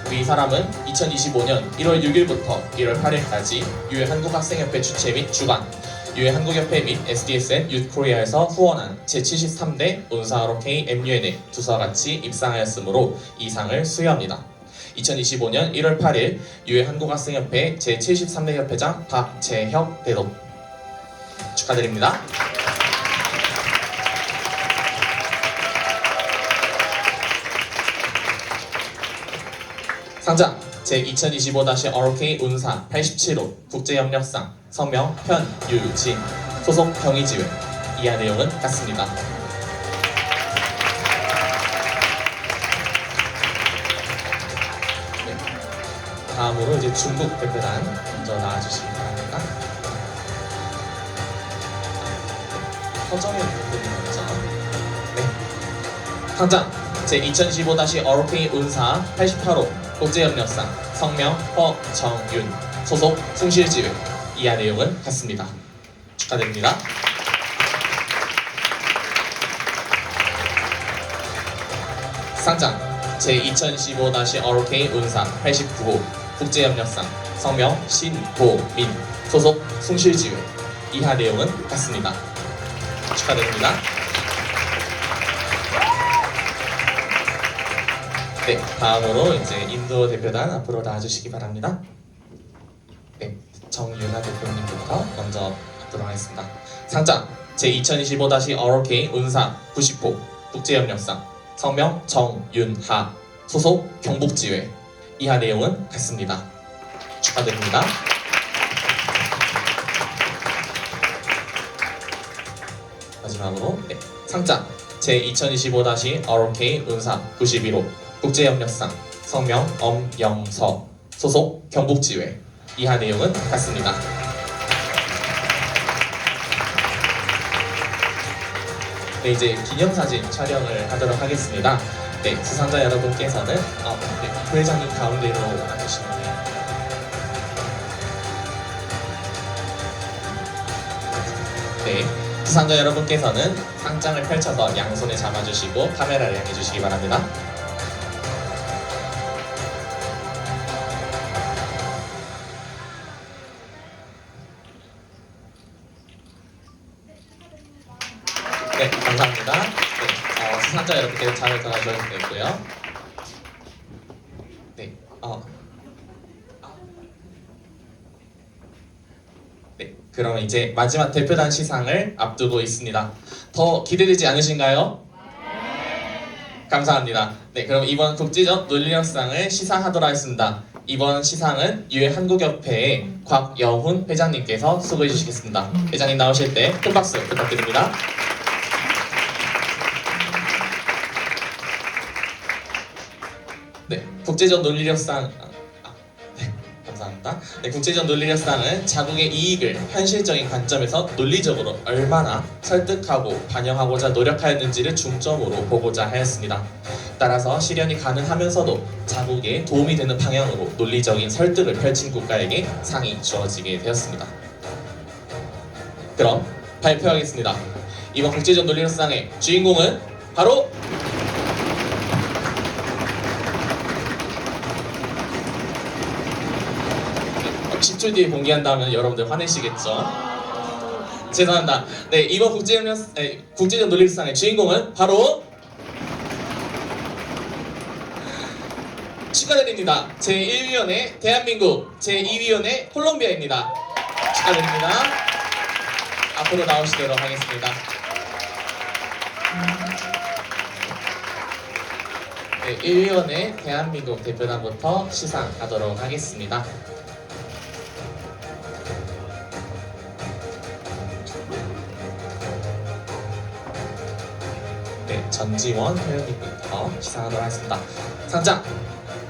Speaker 1: 위 사람은 2025년 1월 6일부터 1월 8일까지 유엔 한국학생협회 주최 및 주관, 유엔 한국협회 및 SDSN 유스코리아에서 후원한 제73대 운사 ROK MUN에 두서와 같이 입상하였으므로 이 상을 수여합니다. 2025년 1월 8일 유엔 한국학생협회 제73대 협회장 박재혁 대독 축하드립니다. 상장 제2025-ROK 운사 87호 국제협력상 성명 현유진 소속 평의지회. 이하 내용은 같습니다. 네. 다음으로 이제 중국 대표단 먼저 나와주시기 바랍니다. 허정현 대표님 먼저. 네. 상장 제2025-ROK 운사 88호 국제협력상 성명 허정윤 소속 숭실지회. 이하 내용은 같습니다. 축하드립니다. 상장 제2015-ROK 운사 89호 국제협력상 성명 신보민 소속 숭실지회. 이하 내용은 같습니다. 축하드립니다. 네, 다음으로 이제 인도 대표단 앞으로 나와주시기 바랍니다. 네, 정윤아 대표님부터 먼저 받도록 하겠습니다. 상장 제2025-ROK 운사 90호 국제협력상 성명 정윤하 소속 경북지회. 이하 내용은 같습니다. 축하드립니다. 마지막으로 상장 제2025-ROK 운사 91호 국제협력상 성명 엄영서 소속 경북지회 이하 내용은 같습니다. 네, 이제 기념사진 촬영을 하도록 하겠습니다. 네, 수상자 여러분께서는 부회장님 가운데로 앉으시면 돼요. 네, 수상자 여러분께서는 상장을 펼쳐서 양손에 잡아주시고 카메라를 향해 주시기 바랍니다. 네, 감사합니다. 네, 수상자 여러분께서 자리에 들어가셔도 되고요. 네, 네, 그럼 이제 마지막 대표단 시상을 앞두고 있습니다. 더 기대되지 않으신가요? 감사합니다. 네, 그럼 이번 국제적 논리력상을 시상하도록 하겠습니다. 이번 시상은 유엔 한국협회의 곽여훈 회장님께서 수고해 주시겠습니다. 회장님 나오실 때 큰 박수 부탁드립니다. 네, 국제적 논리력상 감사합니다. 네, 국제적 논리력상은 자국의 이익을 현실적인 관점에서 논리적으로 얼마나 설득하고 반영하고자 노력하였는지를 중점으로 보고자 하였습니다. 따라서 실현이 가능하면서도 자국에 도움이 되는 방향으로 논리적인 설득을 펼친 국가에게 상이 주어지게 되었습니다. 그럼 발표하겠습니다. 이번 국제적 논리력상의 주인공은 바로 10초 뒤에 공개한다면 여러분들 화내시겠죠? 죄송합니다. 네, 이번 국제적 논리력상의 주인공은 바로 축하드립니다. 제1위원회 대한민국, 제2위원회 콜롬비아입니다. 축하드립니다. 앞으로 나오시도록 하겠습니다. 네, 1위원회 대한민국 대표단부터 시상하도록 하겠습니다. 네, 전지원 회원님부터 시상하도록 하겠습니다. 상장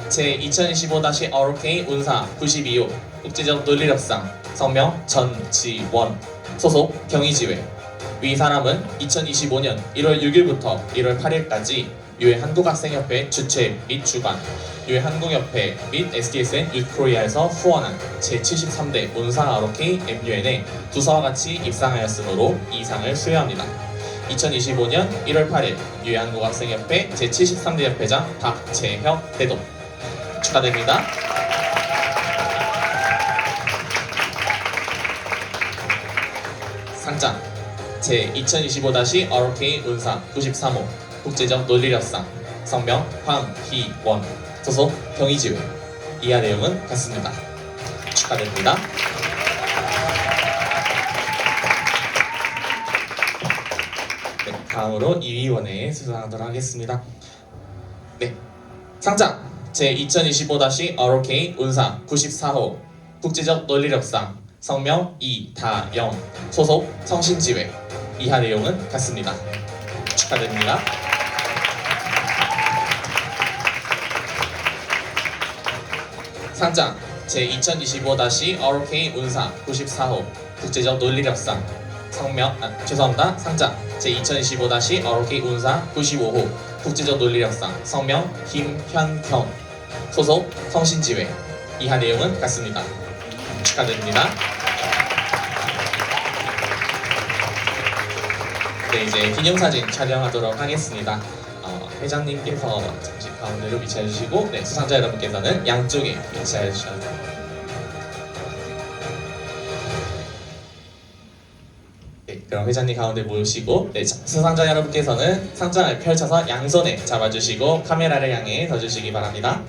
Speaker 1: 제2025-ROK 운사 92호 국제적 논리력상 성명 전지원 소속 경희지회. 위 사람은 2025년 1월 6일부터 1월 8일까지 유엔 한국학생협회 주최 및 주관, 유엔 한국협회 및 STSN 유코리아에서 후원한 제73대 운사 ROK MUN에 두서와 같이 입상하였으므로 이 상을 수여합니다. 2025년 1월 8일 유엔 한국학생협회 제73대 협회장 박재혁 대동 축하드립니다. 상장 제2025-ROK 운사 93호 국제적 논리력상 성명 황희원 소속 경희지회 이하 내용은 같습니다. 축하드립니다. 네, 다음으로 2위원회에 수상하도록 하겠습니다. 네, 상장 제2025-ROK 운사 94호 국제적 논리력상 성명 이다영 소속 성신지회 이하 내용은 같습니다. 축하드립니다. 상장 제2025-ROK 운사 94호 국제적 논리력상 성명 상장 제2025-ROK 운사 95호 국제적 논리력상 성명 김현경 소속 성신지회 이하 내용은 같습니다. 축하드립니다. 네, 이제 기념사진 촬영하도록 하겠습니다. 회장님께서 잠시 가운데로 위치해 주시고, 네, 수상자 여러분께서는 양쪽에 위치해 주셔야 됩니다. 네, 그럼 회장님 가운데 모시고, 네, 수상자 여러분께서는 상장을 펼쳐서 양손에 잡아주시고 카메라를 향해 서주시기 바랍니다.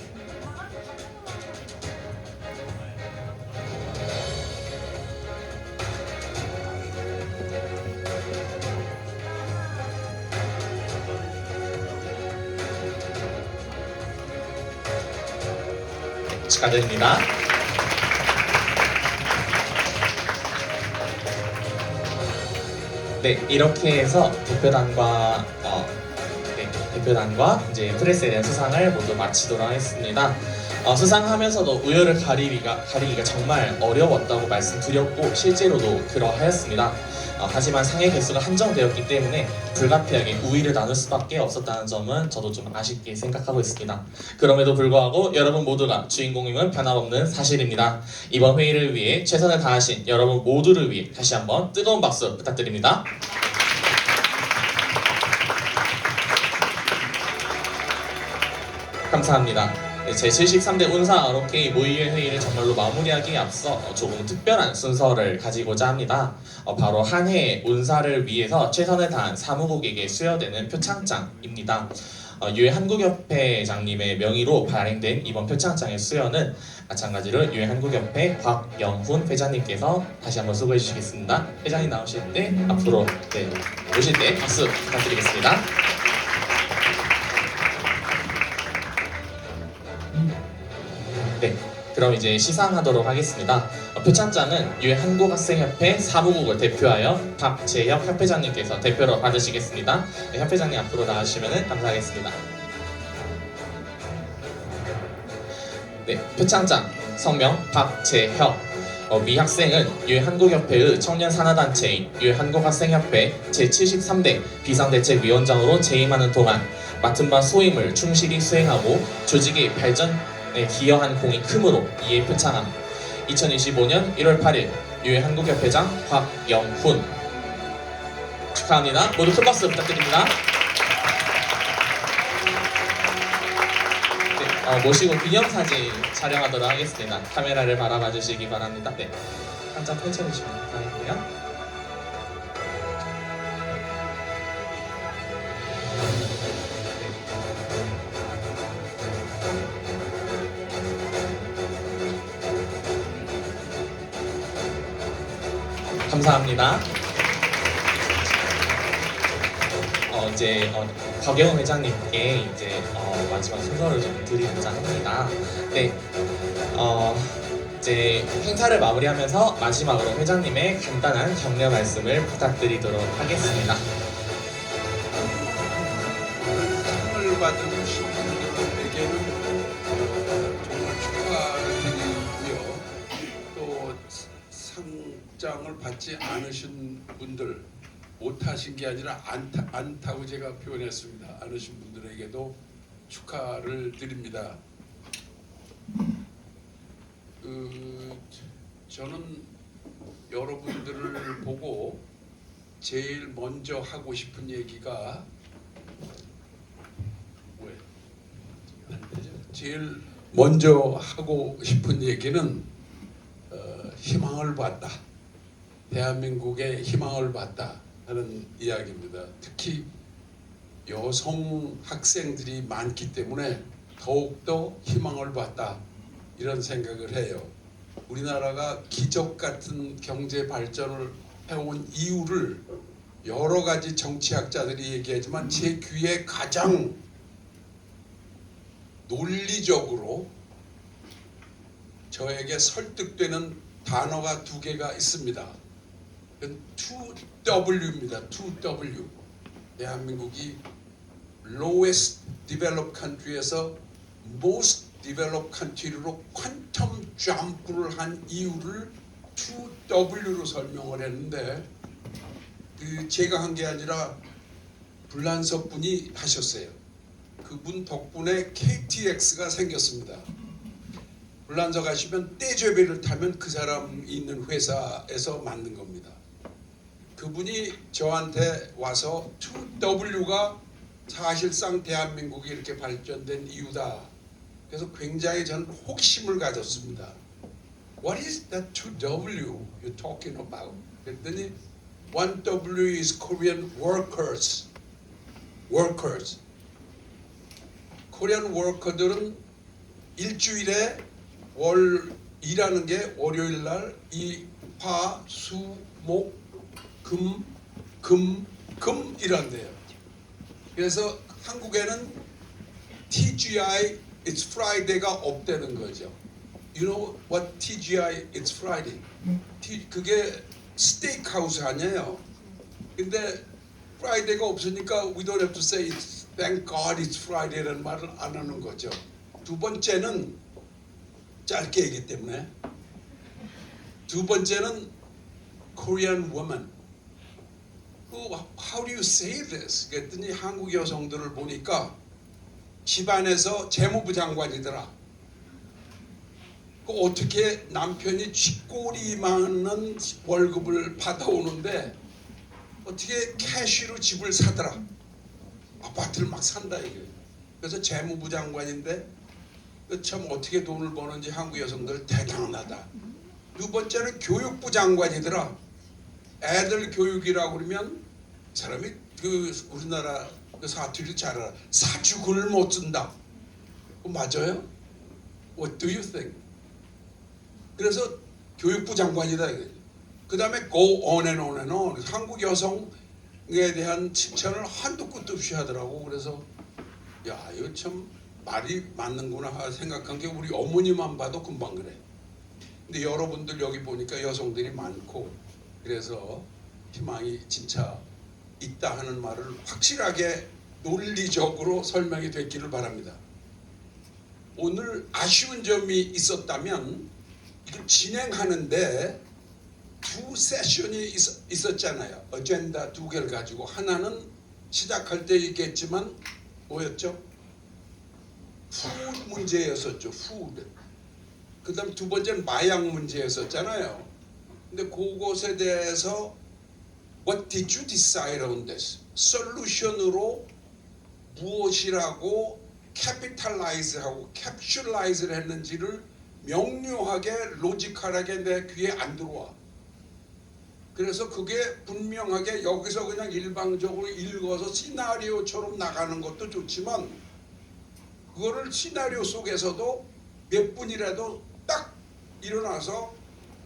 Speaker 1: 축하드립니다. 네, 이렇게 해서 대표단과 이제 프레스에 대한 수상을 모두 마치도록 하겠습니다. 수상하면서도 우열을 가리기가 정말 어려웠다고 말씀드렸고 실제로도 그러하였습니다. 하지만 상의 개수가 한정되었기 때문에 불가피하게 우위를 나눌 수밖에 없었다는 점은 저도 좀 아쉽게 생각하고 있습니다. 그럼에도 불구하고 여러분 모두가 주인공임은 변함없는 사실입니다. 이번 회의를 위해 최선을 다하신 여러분 모두를 위해 다시 한번 뜨거운 박수 부탁드립니다. 감사합니다. 제73대 운사 ROK 모의회 회의를 정말로 마무리하기에 앞서 조금 특별한 순서를 가지고자 합니다. 바로 한 해의 운사를 위해서 최선을 다한 사무국에게 수여되는 표창장입니다. 유해 한국협회장님의 명의로 발행된 이번 표창장의 수여는 마찬가지로 유해 한국협회 곽영훈 회장님께서 다시 한번 수고해 주시겠습니다. 회장님 나오실 때 앞으로 오실 때 박수 부탁드리겠습니다. 네, 그럼 이제 시상하도록 하겠습니다. 표창장은 유해 한국학생협회 사무국을 대표하여 박재혁 협회장님께서 대표로 받으시겠습니다. 네, 협회장님 앞으로 나와주시면 감사하겠습니다. 네, 표창장 성명 박재혁. 미 학생은 유해 한국협회의 청년 산하단체인 유해 한국학생협회 제73대 비상대책위원장으로 재임하는 동안 맡은 바 소임을 충실히 수행하고 조직의 발전에 기여한 공이 크므로 이에 표창함. 2025년 1월 8일 유해 한국협회장 곽영훈 축하합니다. 모두 큰 박수 부탁드립니다. 네, 모시고 기념사진 촬영하도록 하겠습니다. 카메라를 바라봐 주시기 바랍니다. 네, 한 장 펼쳐주시면 감사하겠고요. 감사합니다. 이제 곽영훈 회장님께 이제 마지막 순서를 좀 드리고자 합니다. 네, 이제 행사를 마무리하면서 마지막으로 회장님의 간단한 격려 말씀을 부탁드리도록 하겠습니다.
Speaker 4: 상을 받은 시민들에게는 정말 축하를 드리고요. 또 상장을 받지 않으신 분들, 못하신 게 아니라 안타고 제가 표현했습니다. 않으신 분들에게도 축하를 드립니다. 저는 여러분들을 보고 제일 먼저 하고 싶은 얘기가 제일 먼저 하고 싶은 얘기는 희망을 봤다. 대한민국의 희망을 봤다 하는 이야기입니다. 특히 여성 학생들이 많기 때문에 더욱더 희망을 봤다 이런 생각을 해요. 우리나라가 기적 같은 경제 발전을 해온 이유를 여러 가지 정치학자들이 얘기하지만 제 귀에 가장 논리적으로 저에게 설득되는 단어가 두 개가 있습니다. 2W입니다. 2W. 대한민국이 lowest developed country에서 most developed country로 퀀텀 점프를 한 이유를 2W로 설명을 했는데 제가 한 게 아니라 불란서 분이 하셨어요. 그분 덕분에 KTX가 생겼습니다. 불란서 가시면 떼죄배를 타면 그 사람이 있는 회사에서 만든 겁니다. 그분이 저한테 와서 2W가 사실상 대한민국이 이렇게 발전된 이유다. 그래서 굉장히 저는 호기심을 가졌습니다. What is that 2W you're talking about? 그랬더니 1W is Korean workers. Workers. 코리안 워커들은 일주일에 일하는 게 월요일 날 화, 수, 목, 금 일한대요. 그래서 한국에는 TGI It's Friday가 없다는 거죠. You know what TGI It's Friday? 그게 스테이크하우스 아니에요. 근데 프라이데이가 없으니까 we don't have to say thank God it's Friday라는 말을 안 하는 거죠. 두 번째는 짧게 얘기 때문에 두 번째는 Korean woman. How do you say this? 그랬더니 한국 여성들을 보니까 집안에서 재무부 장관이더라. 어떻게 남편이 쥐꼬리만한 월급을 받아오는데 어떻게 캐시로 집을 사더라. 아파트를 막 산다 이게. 그래서 재무부 장관인데 참 어떻게 돈을 버는지 한국 여성들 대단하다. 두 번째는 교육부 장관이더라. 애들 교육이라고 그러면 사람이 그 우리나라 그 사투리를 잘 알아. 사죽을 못 쓴다. 맞아요? What do you think? 그래서 교육부 장관이다. 그 다음에 go on and on and on. 한국 여성에 대한 칭찬을 한도 끝도 없이 하더라고. 그래서 야 이거 참 말이 맞는구나 생각한 게 우리 어머니만 봐도 금방 그래. 근데 여러분들 여기 보니까 여성들이 많고 그래서 희망이 진짜 있다 하는 말을 확실하게 논리적으로 설명이 됐기를 바랍니다. 오늘 아쉬운 점이 있었다면 이걸 진행하는데 두 세션이 있었잖아요. 어젠다 두 개를 가지고 하나는 시작할 때 얘기했지만 뭐였죠? 푸드 문제였었죠. 푸드. 그 다음 두 번째는 마약 문제였었잖아요. 근데 그것에 대해서 What did you decide on this? 솔루션으로 무엇이라고 capitalize하고 capitalize를 했는지를 명료하게 로지컬하게 내 귀에 안 들어와. 그래서 그게 분명하게 여기서 그냥 일방적으로 읽어서 시나리오처럼 나가는 것도 좋지만 그거를 시나리오 속에서도 몇 분이라도 딱 일어나서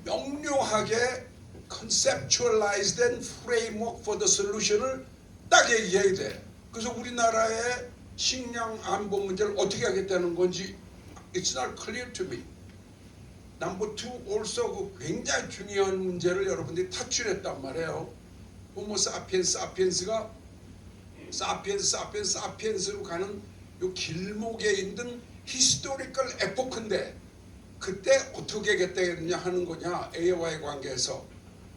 Speaker 4: 명료하게 conceptualized and framework for the solution을 딱 얘기해야 돼. 그래서 우리나라의 식량 안보 문제를 어떻게 하겠다는 건지 it's not clear to me. Number two, also 그 굉장히 중요한 문제를 여러분들이 탈출했단 말이에요. 호모 사피엔스가 사피엔스로 가는 요 길목에 있는 히스토리컬 에포크인데 그때 어떻게 하겠다느냐 하는 거냐 A와의 관계에서.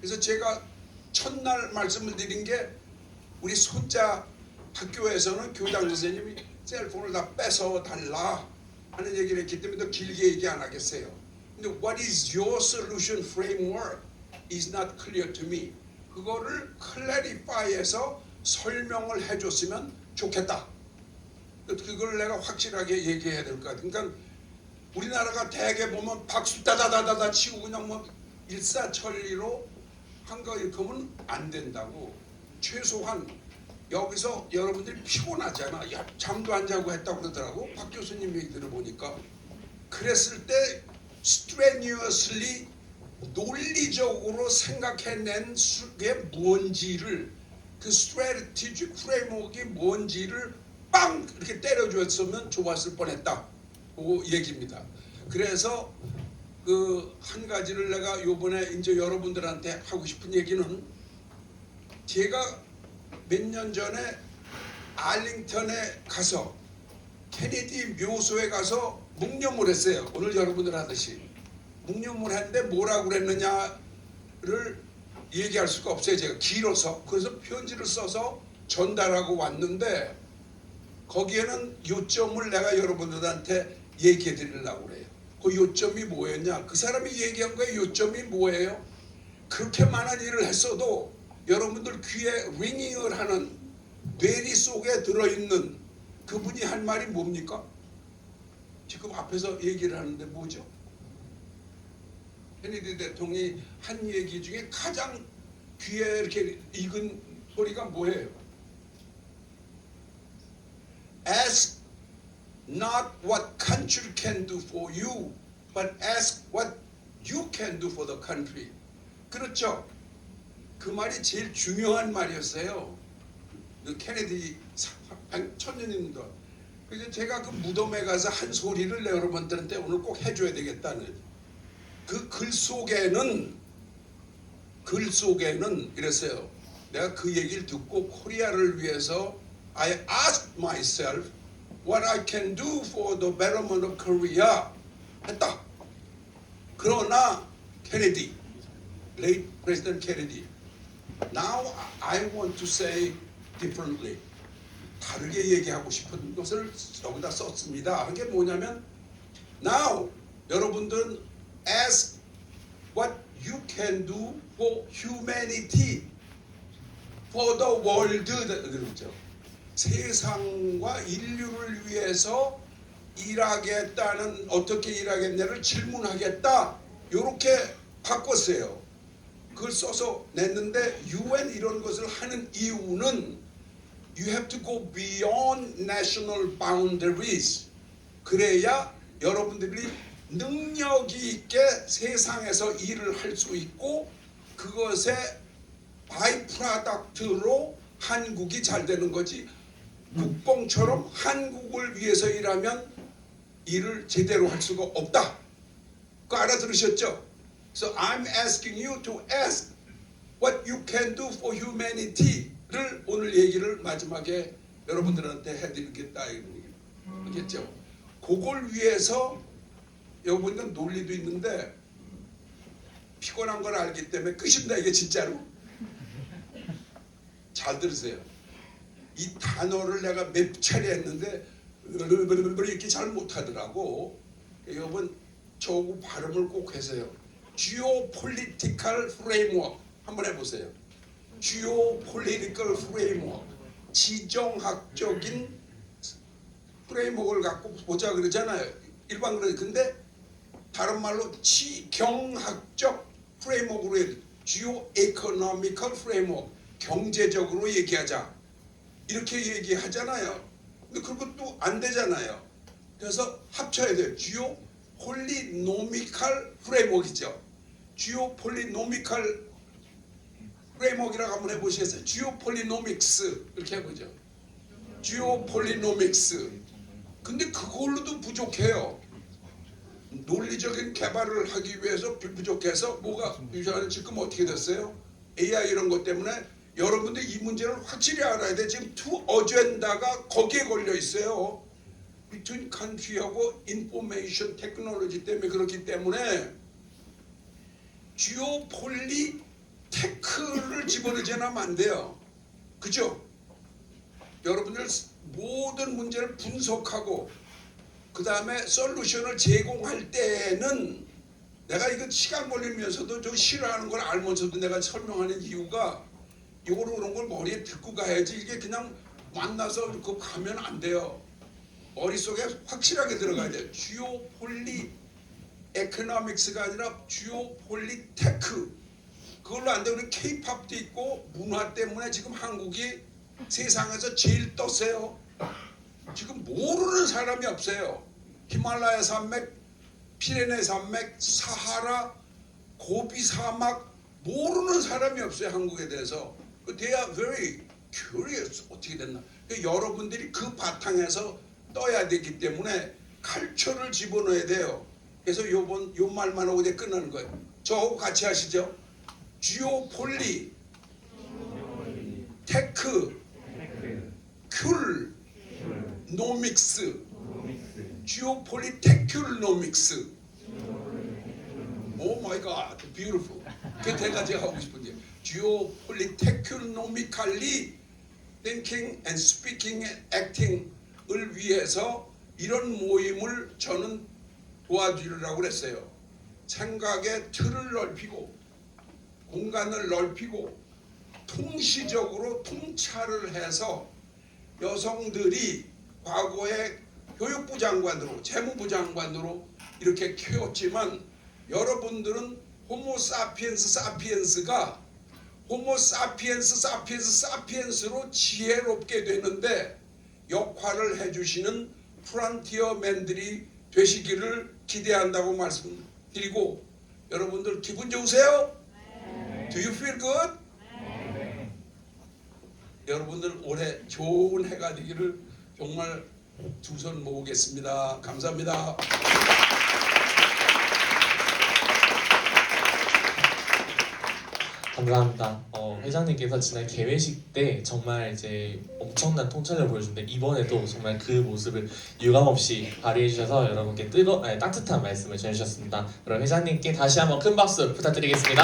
Speaker 4: 그래서 제가 첫날 말씀을 드린 게 우리 손자 학교에서는 교장 선생님이 셀폰을 다 뺏어 달라 하는 얘기를 했기 때문에 더 길게 얘기 안 하겠어요. 근데 what is your solution framework is not clear to me. 그거를 clarify해서 설명을 해줬으면 좋겠다. 그걸 내가 확실하게 얘기해야 될 것 같아. 그러니까 우리나라가 대개 보면 박수 따다다다다 치고 그냥 뭐 일사천리로 한 거 이렇게 하면 안 된다고. 최소한 여기서 여러분들이 피곤하잖아. 야, 잠도 안 자고 했다고 그러더라고. 박 교수님 얘기 들어보니까. 그랬을 때 strenuously 논리적으로 생각해낸 게 뭔지를 그 strategic framework이 뭔지를 빵 이렇게 때려줬으면 좋았을 뻔했다. 그 얘기입니다. 그래서 그 한 가지를 내가 요번에 이제 여러분들한테 하고 싶은 얘기는 제가 몇 년 전에 알링턴에 가서 케네디 묘소에 가서 묵념을 했어요. 오늘 여러분들 하듯이 묵념을 했는데 뭐라고 그랬느냐를 얘기할 수가 없어요. 제가 길어서. 그래서 편지를 써서 전달하고 왔는데 거기에는 요점을 내가 여러분들한테 얘기해 드리려고 그래요. 그 요점이 뭐였냐? 그 사람이 얘기한 거에 요점이 뭐예요? 그렇게 많은 일을 했어도 여러분들 귀에 링잉을 하는 뇌리 속에 들어있는 그분이 한 말이 뭡니까? 지금 앞에서 얘기를 하는데 뭐죠? 케네디 대통령이 한 얘기 중에 가장 귀에 이렇게 익은 소리가 뭐예요? Ask not what country can do for you, but ask what you can do for the country. 그렇죠? 그 말이 제일 중요한 말이었어요. 그 케네디 천년인 동. 그래서 제가 그 무덤에 가서 한 소리를 여러분들한테 오늘 꼭 해줘야 되겠다는. 그 글 속에는 이랬어요. 내가 그 얘기를 듣고 코리아를 위해서 I asked myself what I can do for the betterment of Korea 했다. 그러나 케네디, late President Kennedy, now I want to say differently. 다르게 얘기하고 싶은 것을 여기다 썼습니다. 그게 뭐냐면 now 여러분들은 ask what you can do for humanity, for the world 그러죠. 세상과 인류를 위해서 일하겠다는 어떻게 일하겠냐를 질문하겠다. 이렇게 바꿨어요. 그걸 써서 냈는데 UN 이런 것을 하는 이유는 you have to go beyond national boundaries. 그래야 여러분들이 능력이 있게 세상에서 일을 할 수 있고 그것의 바이 프로덕트로 한국이 잘 되는 거지. 국뽕처럼 한국을 위해서 일하면 일을 제대로 할 수가 없다. 그거 알아들으셨죠? So I'm asking you to ask what you can do for humanity를 오늘 얘기를 마지막에 여러분들한테 해드리겠다 이런 얘기. 알겠죠? 그걸 위해서 여기 보니까 논리도 있는데 피곤한 걸 알기 때문에 끝입니다. 이게 진짜로. 잘 들으세요. 이 단어를 내가 몇 차례 했는데 이렇게 잘 못하더라고. 여러분 저거 발음을 꼭 하세요. Geopolitical Framework 한번 해보세요. Geopolitical Framework, 지정학적인 프레임워크를 갖고 보자 그러잖아요. 일반 그래. 근데 다른 말로 지경학적 프레임워크로 해야 돼. Geoeconomical Framework, 경제적으로 얘기하자. 이렇게 얘기하잖아요. 근데 그것도 안 되잖아요. 그래서 합쳐야 돼요. Geopolinomical Framework이죠. Geopolinomical Framework이라고 한번 해보시겠어요? Geopolinomics 이렇게 해보죠. Geopolinomics. 근데 그걸로도 부족해요. 논리적인 개발을 하기 위해서 부족해서 뭐가 지금 어떻게 됐어요? AI 이런 것 때문에 여러분들 이 문제를 확실히 알아야 돼. 지금 투 어젠다가 거기에 걸려 있어요. Between country하고 information technology 때문에 그렇기 때문에 지오폴리테크를 집어넣지는 안 돼요. 그죠? 여러분들 모든 문제를 분석하고 그 다음에 솔루션을 제공할 때는 내가 이거 시간 걸리면서도 저 싫어하는 걸 알면서도 내가 설명하는 이유가 이거로 그런 걸 머리에 듣고 가야지 이게 그냥 만나서 그거 가면 안 돼요. 머릿속에 확실하게 들어가야 돼요. 지오폴리 에코노믹스가 아니라 지오폴리테크. 그걸로 안 되면 K-팝도 있고 문화 때문에 지금 한국이 세상에서 제일 떴어요. 지금 모르는 사람이 없어요. 히말라야 산맥, 피레네 산맥, 사하라, 고비 사막 모르는 사람이 없어요. 한국에 대해서. They are very curious. 어떻게 됐나. 여러분들이 그 바탕에서 떠야 되기 때문에 칼초를 집어넣어야 돼요. 그래서 요 말만 하고 이제 끝나는 거예요. 저하고 같이 하시죠. 지오폴리, 테크, 큘, 노믹스, 지오폴리테큘노믹스. 오 마이 갓, beautiful. 그게 제가 하고 싶은 게 geopolitically thinking and speaking and acting을 위해서 이런 모임을 저는 도와주려고 그랬어요. 생각의 틀을 넓히고 공간을 넓히고 통시적으로 통찰을 해서 여성들이 과거에 교육부 장관으로 재무부 장관으로 이렇게 키웠지만 여러분들은 호모 사피엔스 사피엔스가 호모 사피엔스 사피엔스 사피엔스로 지혜롭게 되는데 역할을 해주시는 프론티어맨들이 되시기를 기대한다고 말씀드리고 여러분들 기분 좋으세요? Do you feel good? 여러분들 올해 좋은 해가 되기를 정말 두 손 모으겠습니다. 감사합니다.
Speaker 1: 감사합니다. 회장님께서 지난 개회식 때 정말 이제 엄청난 통찰력을 보여주는데 이번에도 정말 그 모습을 유감없이 발휘해 주셔서 여러분께 따뜻한 말씀을 전해주셨습니다. 그럼 회장님께 다시 한번 큰 박수 부탁드리겠습니다.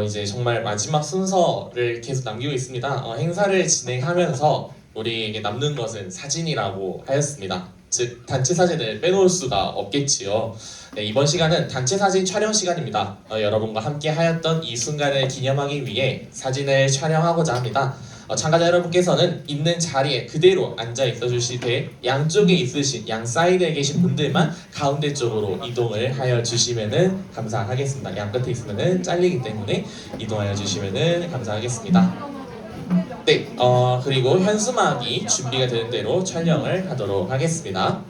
Speaker 1: 이제 정말 마지막 순서를 계속 남기고 있습니다. 행사를 진행하면서 우리에게 남는 것은 사진이라고 하였습니다. 즉 단체 사진을 빼놓을 수가 없겠지요. 네, 이번 시간은 단체 사진 촬영 시간입니다. 여러분과 함께 하였던 이 순간을 기념하기 위해 사진을 촬영하고자 합니다. 참가자 여러분께서는 있는 자리에 그대로 앉아 있어 주시되 양쪽에 있으신 양 사이드에 계신 분들만 가운데 쪽으로 이동을 하여 주시면은 감사하겠습니다. 양 끝에 있으면은 잘리기 때문에 이동하여 주시면은 감사하겠습니다. 네, 그리고 현수막이 준비가 되는 대로 촬영을 하도록 하겠습니다.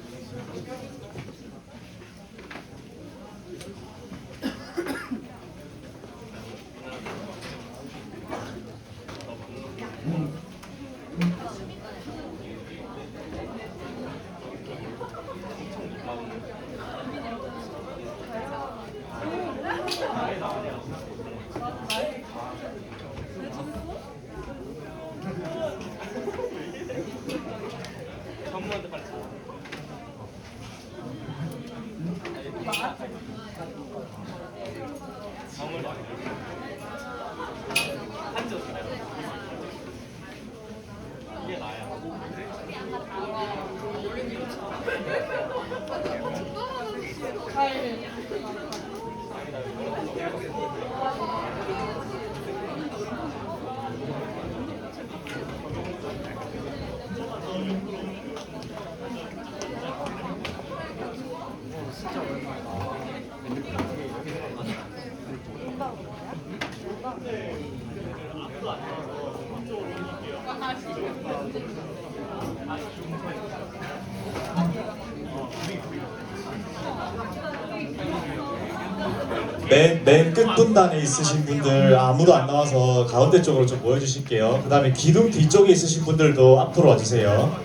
Speaker 5: 맨 끝분단에 있으신 분들 아무도 안 나와서 가운데 쪽으로 좀 모여주실게요. 그 다음에 기둥 뒤쪽에 있으신 분들도 앞으로 와주세요.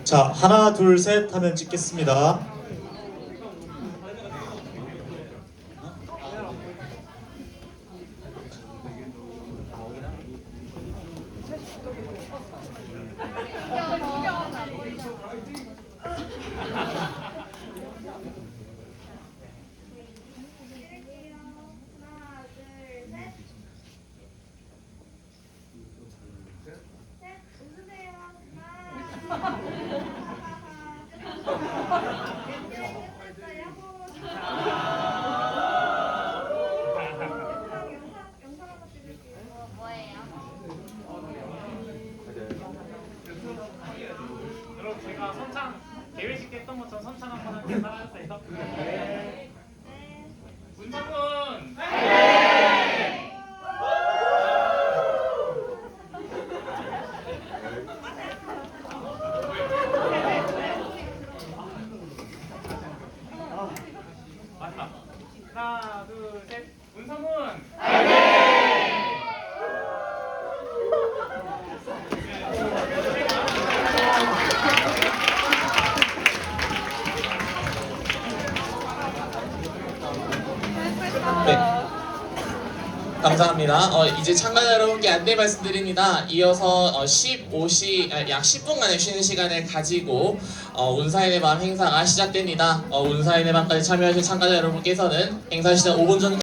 Speaker 5: 자, 하나, 둘, 셋 하면 찍겠습니다.
Speaker 3: 그럼 제가 선창 개회식 때 했던 것처럼 선창 한번 할게요. 따라하세요. 네. 문성훈. 마지막. 하나, 둘, 셋. 문성훈.
Speaker 1: 네, 감사합니다. 이제 참가자 여러분께 안내 말씀드립니다. 이어서 약 10분간의 쉬는 시간을 가지고 운사인의 밤 행사가 시작됩니다. 운사인의 밤까지 참여하실 참가자 여러분께서는 행사 시작 5분 전